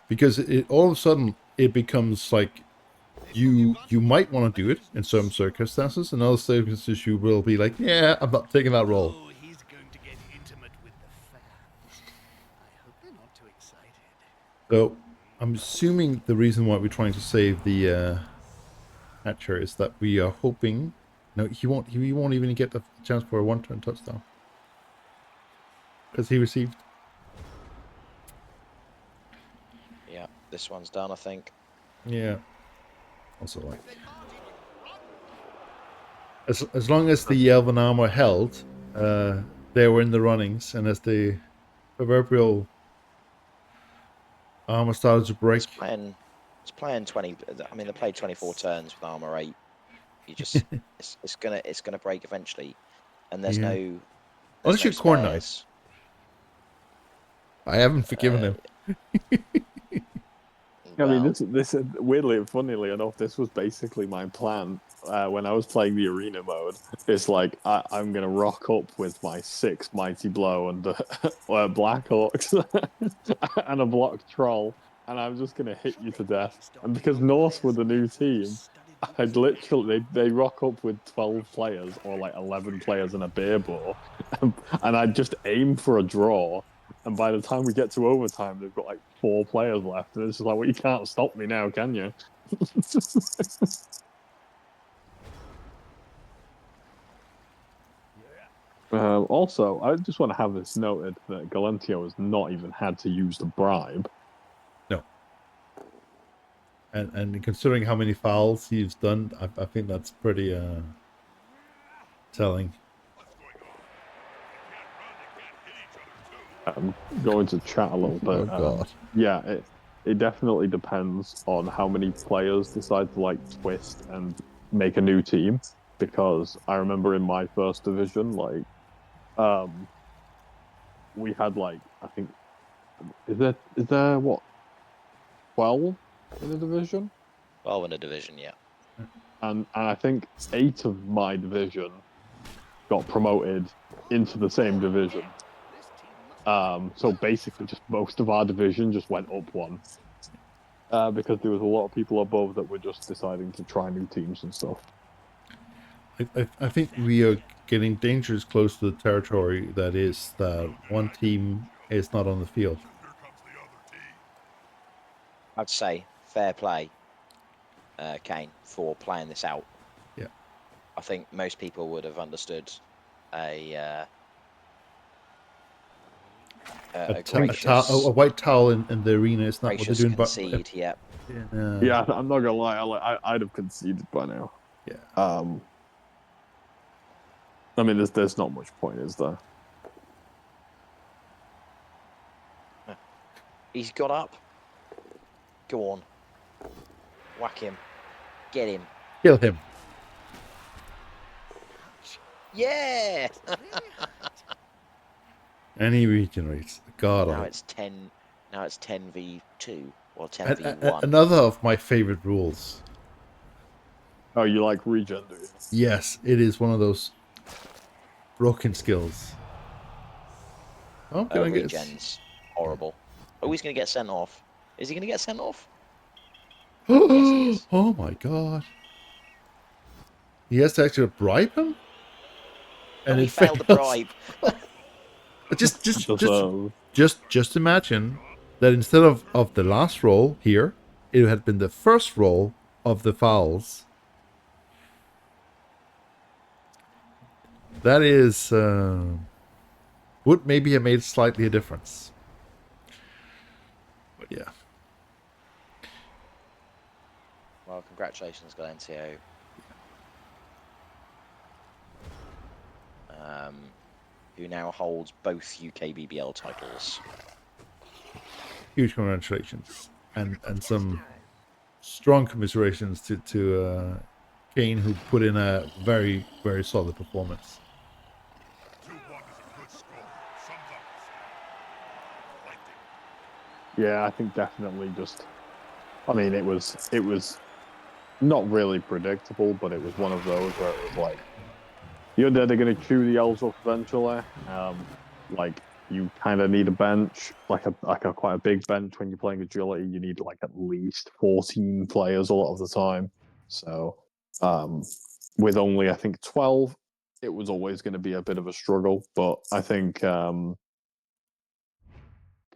Because all of a sudden, it becomes like you might want to do it in some circumstances. In other circumstances, you will be like, yeah, I'm not taking that role. Oh, he's going to get intimate with the fans. I hope they're not too excited. So I'm assuming the reason why we're trying to save the Hatcher is that we are hoping. No, he won't even get the chance for a 1-turn touchdown because he received. Yeah, this one's done, I think. Yeah. Also, like, as long as the Elven armor held, they were in the runnings, and as the proverbial armor started to break. It's playing 20. I mean, they played 24 turns with armor 8. You just it's gonna break eventually, and there's no. Unless you're Corn Knight. I haven't forgiven him. I mean, this weirdly, funnily enough, this was basically my plan when I was playing the arena mode. It's like I'm gonna rock up with my 6 mighty blow and Black Hawks and a block troll, and I'm just gonna hit you to death. And because Norse were the new team, I'd literally they rock up with 12 players or like 11 players and a beer ball, and I'd just aim for a draw. And by the time we get to overtime, they've got like 4 players left. And it's just like, well, you can't stop me now, can you? Also, I just want to have this noted that Galentio has not even had to use the bribe. No. And considering how many fouls he's done, I think that's pretty telling. I'm going to chat a little bit. Oh God. Yeah, it definitely depends on how many players decide to like twist and make a new team. Because I remember in my first division, like, we had like, I think, is there what, 12 in the division? 12 in a division, yeah. And I think 8 of my division got promoted into the same division. So basically, just most of our division just went up one. Because there was a lot of people above that were just deciding to try new teams and stuff. I think we are getting dangerous close to the territory that is that one team is not on the field. I'd say fair play, Kane, for playing this out. Yeah. I think most people would have understood a white towel in the arena is not what they're gracious doing. concede. Yeah. Yeah, I'm not gonna lie. I'd have conceded by now. Yeah. I mean, there's not much point, is there? He's got up. Go on. Whack him. Get him. Kill him. Yeah. And he regenerates. God. Now it's 10. Now it's 10v2 or 10v1. Another of my favorite rules. Oh, you like regen, do you? Yes, it is one of those broken skills. Oh, regen's horrible. Oh, he's going to get sent off. Is he going to get sent off? Yes, he is. Oh my God. He has to actually bribe him? And he failed the bribe. just imagine that instead of the last roll here, it had been the first roll of the fouls. That is would maybe have made slightly a difference. But yeah. Well, congratulations, Galentio. Who now holds both UKBBL titles. Huge congratulations. And some strong commiserations to Cain, who put in a very, very solid performance. Yeah, I think definitely just. I mean, it was not really predictable, but it was one of those where it was like, the Undead are going to chew the elves up eventually. Like, you kind of need a bench, like a quite a big bench when you're playing agility. You need like at least 14 players a lot of the time. So, with only I think 12, it was always going to be a bit of a struggle. But I think Cain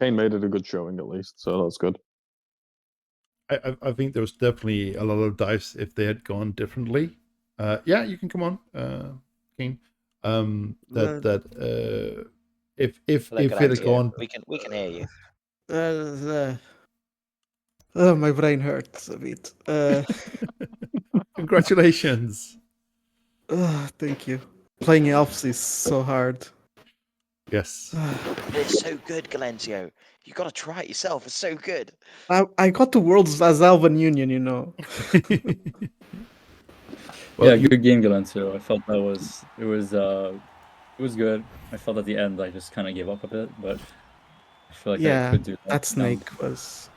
made it a good showing at least, so that's good. I think there was definitely a lot of dice if they had gone differently. Yeah, you can come on, Cain. If it had gone, we can hear you. My brain hurts a bit. Congratulations. Thank you. Playing elves is so hard. Yes. It's so good, Galentio. You got to try it yourself. It's so good. I got to Worlds as Albion Union, you know. Well, yeah, good game, Galentio. I felt it was good. I felt at the end I just kind of gave up a bit, but I feel like I could do that snake was.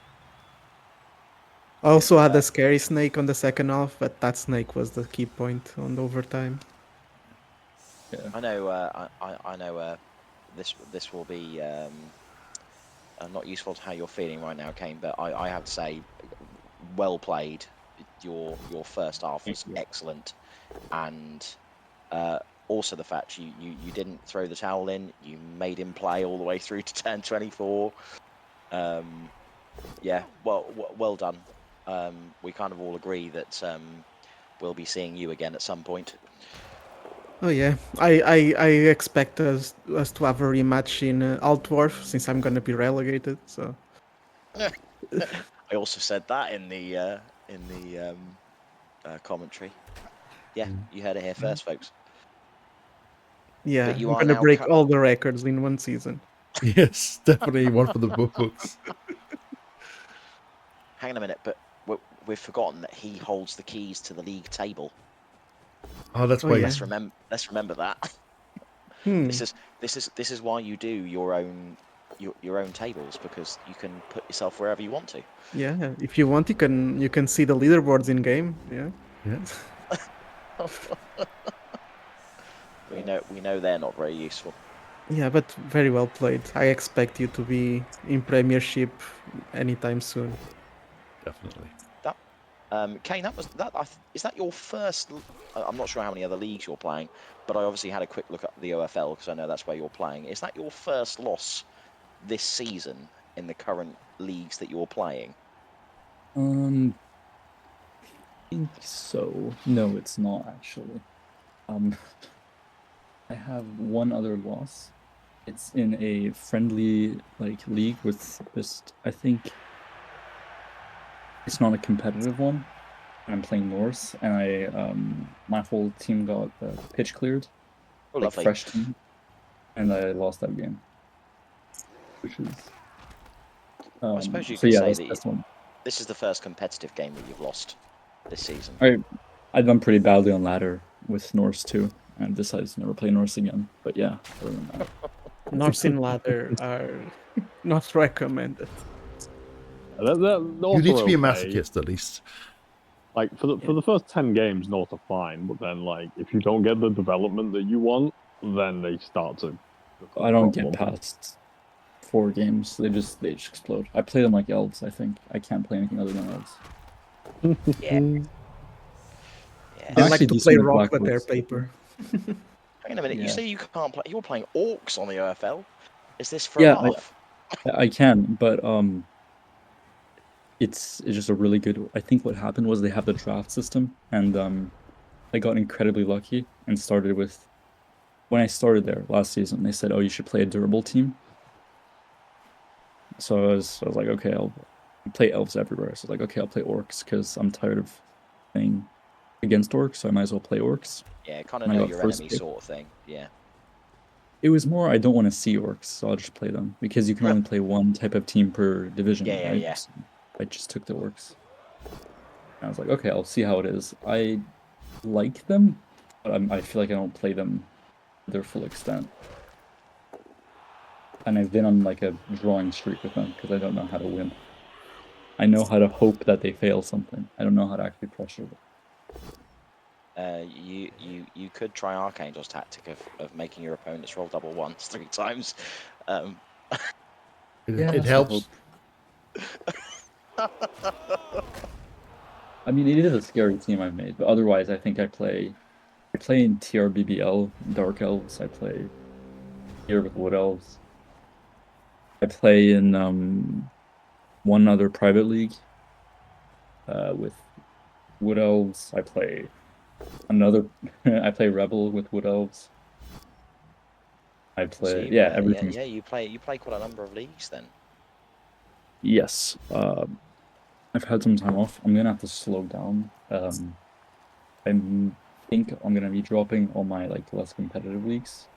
I also had a scary snake on the second half, but that snake was the key point on overtime. Yeah. I know. This will be not useful to how you're feeling right now, Cain. But I have to say, well played. Your first half was excellent, and also the fact you didn't throw the towel in. You made him play all the way through to turn 24. Yeah, well done. We kind of all agree that we'll be seeing you again at some point. Oh yeah, I expect us to have a rematch in Altdorf since I'm gonna be relegated. So I also said that in the commentary. Yeah, you heard it here first, folks. yeah, But you I'm are gonna now break all the records in one season. Yes, definitely one for the books. Hang on a minute, but we've forgotten that he holds the keys to the league table. Oh, that's Oh why. yeah. Let's remember that. Hmm. This is why you do your own tables, because you can put yourself wherever you want to. Yeah, if you want, you can see the leaderboards in game. Yeah. Yeah. We know they're not very useful. Yeah, but very well played. I expect you to be in Premiership anytime soon. Definitely. Kane, is that your first? I'm not sure how many other leagues you're playing, but I obviously had a quick look at the OFL because I know that's where you're playing. Is that your first loss this season in the current leagues that you're playing? I think so. No, it's not actually. I have one other loss. It's in a friendly league with just, I think it's not a competitive one. I'm playing Norse, and my whole team got pitch cleared, Oh, lovely. fresh team, and I lost that game, which is. I suppose you so could yeah, say that's that one. this is the first competitive game that you've lost this season. I've done pretty badly on ladder with Norse too, and decided to never play Norse again. But yeah, other than that. Norse in ladder are not recommended. You need to be a masochist at least. Like for the first 10 games, North are fine, but then if you don't get the development that you want, then they start to. I don't get past 4 games. They just explode. I play them like elves. I think I can't play anything other than elves. Yeah. They like to play rock with their paper. Hang on a minute. Yeah. You say you can't play. You're playing orcs on the OFL. Is this for Yeah, a laugh? I can, but it's just a really good. I think what happened was they have the draft system, and I got incredibly lucky and started with. When I started there last season, they said, "Oh, you should play a durable team." So I was like, "Okay, I'll play elves everywhere." So I was like, "Okay, I'll play orcs because I'm tired of playing against orcs, so I might as well play orcs." Yeah, kind of know your enemy sort of thing. Yeah. It was more I don't want to see orcs, so I'll just play them because you can only play one type of team per division. Yeah, right? yeah. So I just took the orcs. And I was like, okay, I'll see how it is. I like them, but I feel like I don't play them to their full extent. And I've been on a drawing streak with them because I don't know how to win. I know how to hope that they fail something. I don't know how to actually pressure them. You could try Archangel's tactic of making your opponents roll double once 3 times. It helps. I mean, it is a scary team I made, but otherwise, I think I play in TRBBL, Dark Elves. I play here with Wood Elves. I play in one other private league with Wood Elves. I play another. I play Rebel with Wood Elves. I play So everything. Yeah, you play quite a number of leagues then. Yes, I've had some time off. I'm gonna have to slow down. I think I'm gonna be dropping all my less competitive leagues.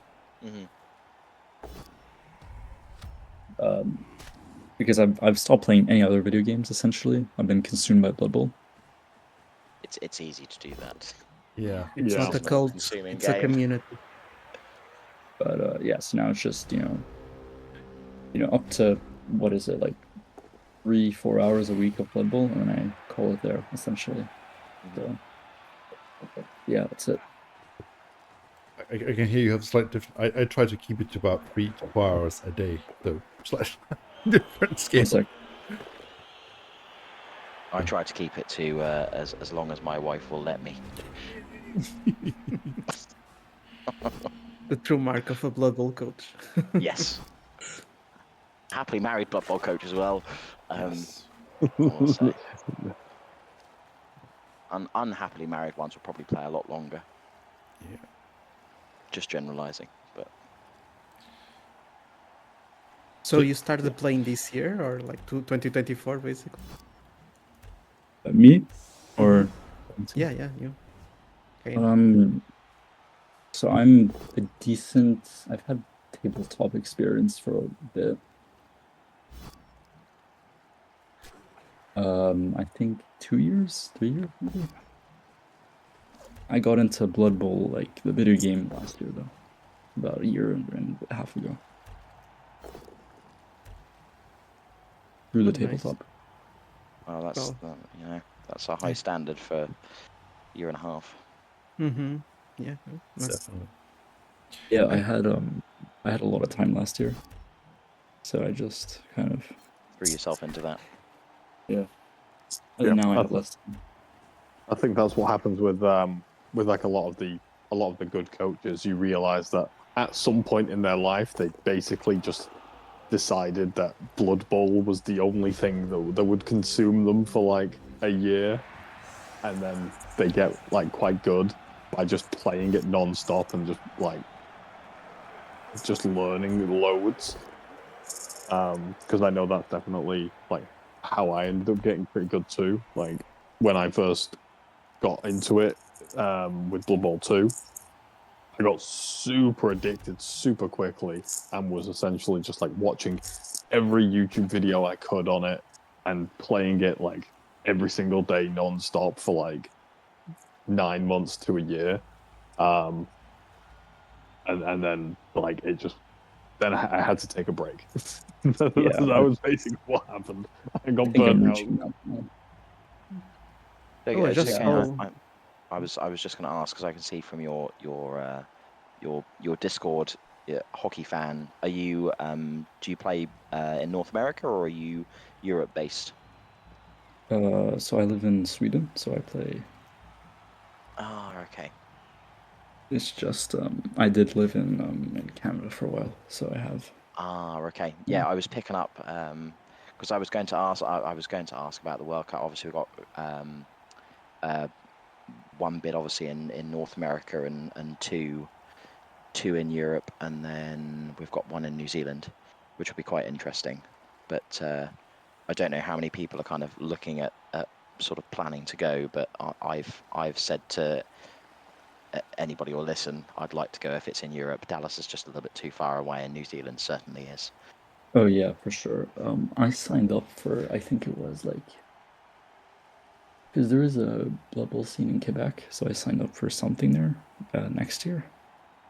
Because I've stopped playing any other video games essentially. I've been consumed by Blood Bowl. It's easy to do that. Yeah. It's not a cult, it's a community. But so now it's just up to what is it 3-4 hours a week of Blood Bowl, and then I call it there essentially. So yeah, that's it. I can hear you have slight different. I try to keep it to about 3 to 4 hours a day, so slightly different scale. I try to keep it to as long as my wife will let me. The true mark of a Blood Bowl coach. Yes. Happily married Blood Bowl coach as well. Yes. I will say. Unhappily married ones will probably play a lot longer. Yeah. Just generalizing, but So you started playing this year, or like 2024, basically? Me? Or Yeah, you. Okay. So I'm a decent. I've had tabletop experience for a bit. I think 2 years, 3 years maybe. I got into Blood Bowl, like the video game, last year though, about a year and a half ago. Through the Nice. tabletop. well, that's Well, you know, that's a high standard for a year and a half. Mm-hmm. Yeah. That's, Definitely. Yeah, I had a lot of time last year, so I just kind of Threw yourself into that. yeah. Yeah, Now I have less time. I think that's what happens with like a lot of the good coaches. You realize that at some point in their life, they basically just decided that Blood Bowl was the only thing that would consume them for like a year, and then they get like quite good by just playing it non-stop and just learning loads. Because I know that's definitely like how I ended up getting pretty good too. Like when I first got into it with Blood Bowl 2, I got super addicted super quickly and was essentially just like watching every YouTube video I could on it and playing it like every single day non-stop for like 9 months to a year. Um, and then like it just then I had to take a break. Yeah, That was basically what happened. I I got think I'm burnt out. reaching that now. Oh, So, just Kane, oh, I was just going to ask, because I can see from your Discord, hockey fan. Are you do you play in North America, or are you Europe based? So I live in Sweden, so I play. Oh, okay. It's just I did live in Canada for a while, so I have. Ah, okay. Yeah, I was picking up because I was going to ask. I was going to ask about the World Cup. Obviously, we've got one bit obviously in North America and two in Europe, and then we've got one in New Zealand, which will be quite interesting. But I don't know how many people are kind of looking at sort of planning to go. But I've said to anybody will listen, I'd like to go if it's in Europe. Dallas is just a little bit too far away, and New Zealand certainly is. Oh yeah, for sure. I signed up for, I think it was like, because there is a Blood Bowl scene in Quebec, so I signed up for something there next year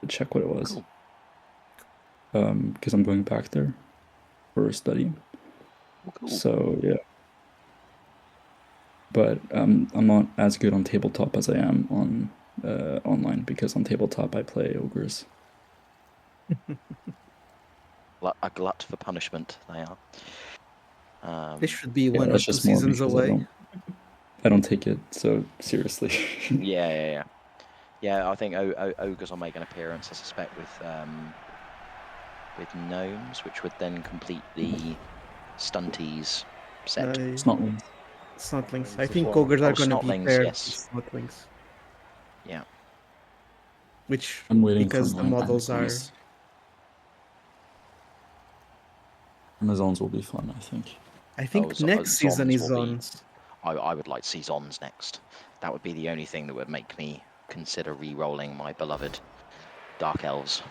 to check what it was. Cool. Because I'm going back there for studying. Cool. So yeah. But I'm not as good on tabletop as I am on online, because on tabletop I play ogres. A glut for punishment, they are. this should be Yeah, one or that's two just more seasons because away. I don't take it so seriously. Yeah. I think ogres will make an appearance, I suspect, with gnomes, which would then complete the stunties set. It's not wins. Snotlings. I As think well. ogres Oh, are going to be snotlings, paired with yes. snotlings, Yeah. which I'm waiting because for the my models are. Amazons. Amazons will be fun, I think. I think next season Zons is will be. on. I would like to see Zons next. That would be the only thing that would make me consider re-rolling my beloved Dark Elves.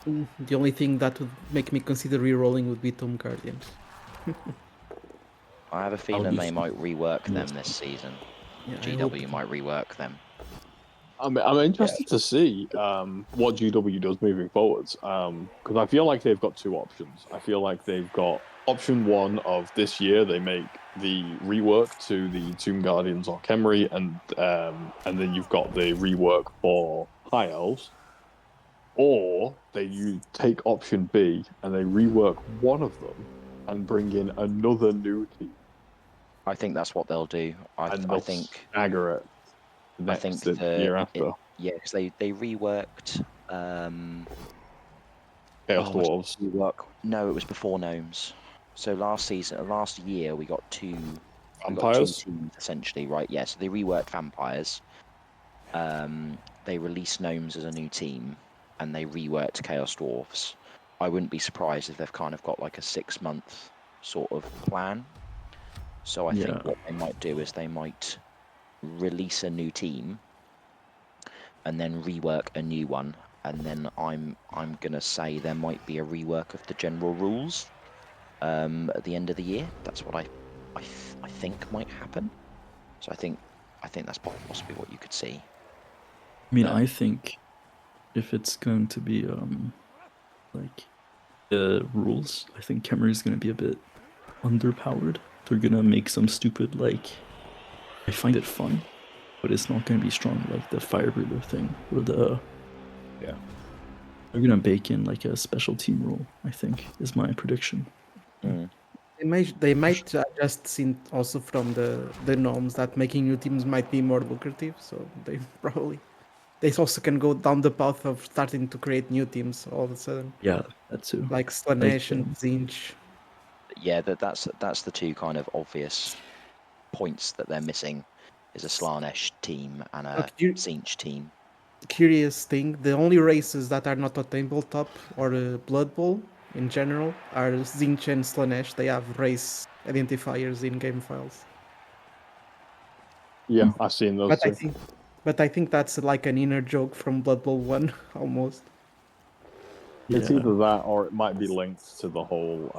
The only thing that would make me consider re-rolling would be Tomb Guardians. I have a would feeling be they fun. might rework them Yes. this season. Yeah, I hope GW so. might rework them. I'm interested to see what GW does moving forwards, because I feel like they've got two options. I feel like they've got option one of this year they make the rework to the Tomb Guardians or Khemri, and then you've got the rework for High Elves, or you take option B and they rework one of them and bring in another new team, I think that's what they'll do. and I they'll think stagger it I think the year after. Yeah, because they reworked. Chaos Was it Dwarves. rework? No, it was before gnomes. So last year, we got two Vampires? teams essentially, right? Yeah, so they reworked vampires. They released gnomes as a new team, and they reworked Chaos Dwarfs. I wouldn't be surprised if they've kind of got like a 6-month sort of plan. So I think what they might do is they might release a new team and then rework a new one. And then I'm gonna say there might be a rework of the general rules at the end of the year. That's what I think might happen. So I think that's possibly what you could see. I mean, I think if it's going to be like the rules, I think Khemri is going to be a bit underpowered. They're going to make some stupid like. I find it fun, but it's not going to be strong like the Fire Breather thing or the. Yeah. They're going to bake in like a special team rule. I think is my prediction. They might adjust also from the norms that making new teams might be more lucrative. So they also can go down the path of starting to create new teams all of a sudden. Yeah, that too. Like Slanesh and Zinch. Yeah, that's the two kind of obvious points that they're missing is a Slanesh team and a Zinch team. Curious thing, the only races that are not on tabletop or Blood Bowl in general are Zinch and Slanesh. They have race identifiers in game files. Yeah, I've seen those too. But I think that's like an inner joke from Blood Bowl 1 almost. It's either that or it might be linked to the whole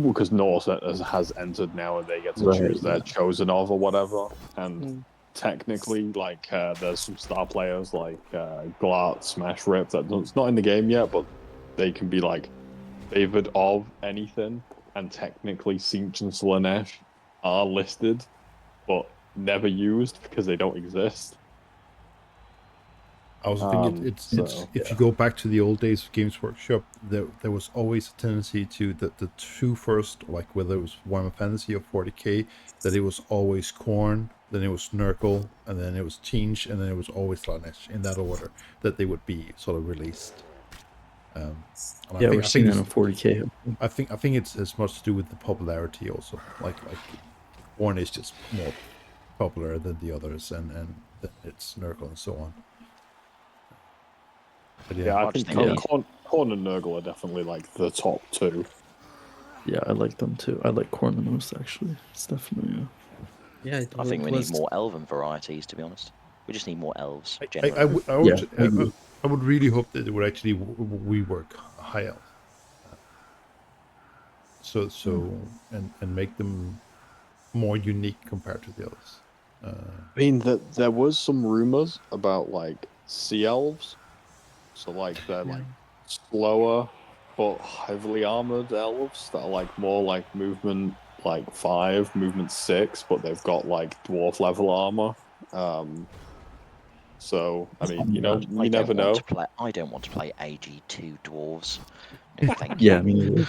because Norse has entered now and they get to choose their chosen of or whatever. And technically, like there's some star players like Glart, Smash Rip it's not in the game yet, but they can be like favored of anything. And technically, Zinch and Slanesh are listed, but never used because they don't exist. I also think it's if you go back to the old days of Games Workshop, there was always a tendency to the two first, like whether it was Warhammer Fantasy or 40k, that it was always Khorne, then it was Nurgle, and then it was Tzeentch, and then it was always Slanesh in that order that they would be sort of released. We're seeing that in 40k. I think it's as much to do with the popularity also. Like Khorne is just more popular than the others, and it's Nurgle and so on. But yeah, I think Khorne and Nurgle are definitely like the top two. Yeah, I like them too. I like Khorne the most actually. It's definitely I think we need more elven varieties, to be honest. We just need more elves. I would really hope that it would actually rework high elf. And make them more unique compared to the others. I mean, there was some rumors about like sea elves, so like they're like slower but heavily armored elves that are like more like movement like 5, movement 6, but they've got like dwarf level armor. So I mean, you know, you never know. I don't want to play AG2 dwarves. No, thank you. Yeah, I mean.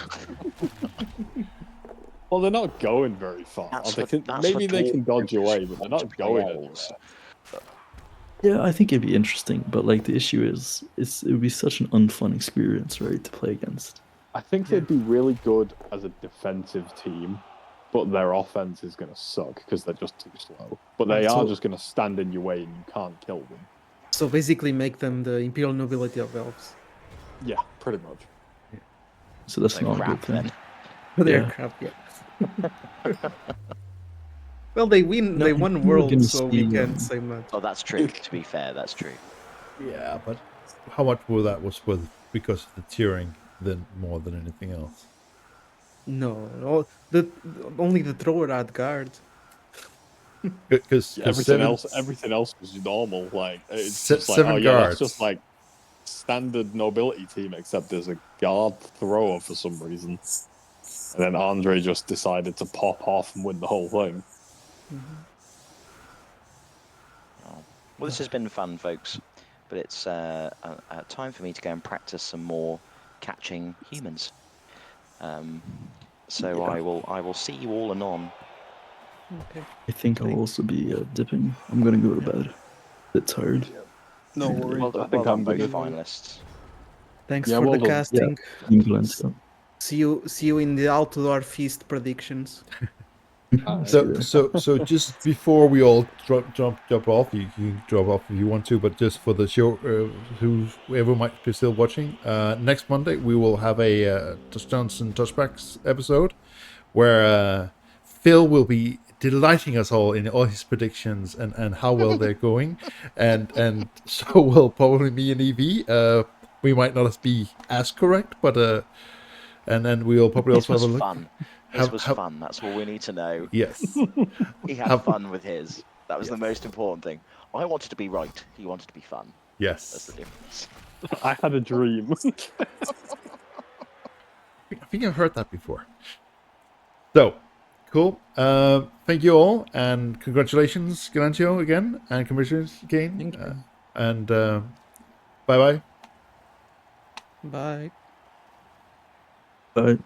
Well, they're not going very far. Maybe they can dodge away, but they're not going anywhere. Yeah, I think it'd be interesting, but like the issue is, it would be such an unfun experience, right, to play against. I think they'd be really good as a defensive team, but their offense is going to suck because they're just too slow. But they are just going to stand in your way and you can't kill them. So basically make them the Imperial Nobility of Elves. Yeah, pretty much. Yeah. So that's not a good thing. They're crap, yeah. Well, they won Worlds, so we can't say much. Oh, that's true. To be fair, that's true. Yeah, but how much was because of the tiering more than anything else? No, only the thrower had guard. Because everything else was normal. Like it's just like, guards. That's just like standard nobility team, except there's a guard thrower for some reason. And then Andre just decided to pop off and win the whole thing. Well, this has been fun, folks. But it's time for me to go and practice some more catching humans. So I will see you all anon. Okay. I think I'll also be dipping. I'm gonna go to bed. It's hard. No worries. Well, I think well I'm done, both good. finalists. Thanks Yeah, for well the done. casting. Team Galentio. See you in the outdoor feast predictions. So just before we all jump off, you can drop off if you want to, but just for the show, whoever might be still watching, next Monday we will have a touchdowns and touchbacks episode where Phil will be delighting us all in all his predictions and how well they're going, and so will probably me and Evie. We might not be as correct, but and then we'll probably This also have was a look. fun. This was fun. That's all we need to know. Yes. He had Have- fun with his. That was the Yes. most important thing. I wanted to be right. He wanted to be fun. That's Yes. the difference. I had a dream. I think I've heard that before. So, cool. Thank you all, and congratulations, Galentio, again, and congratulations, Cain. Thank you. And bye-bye. Bye. But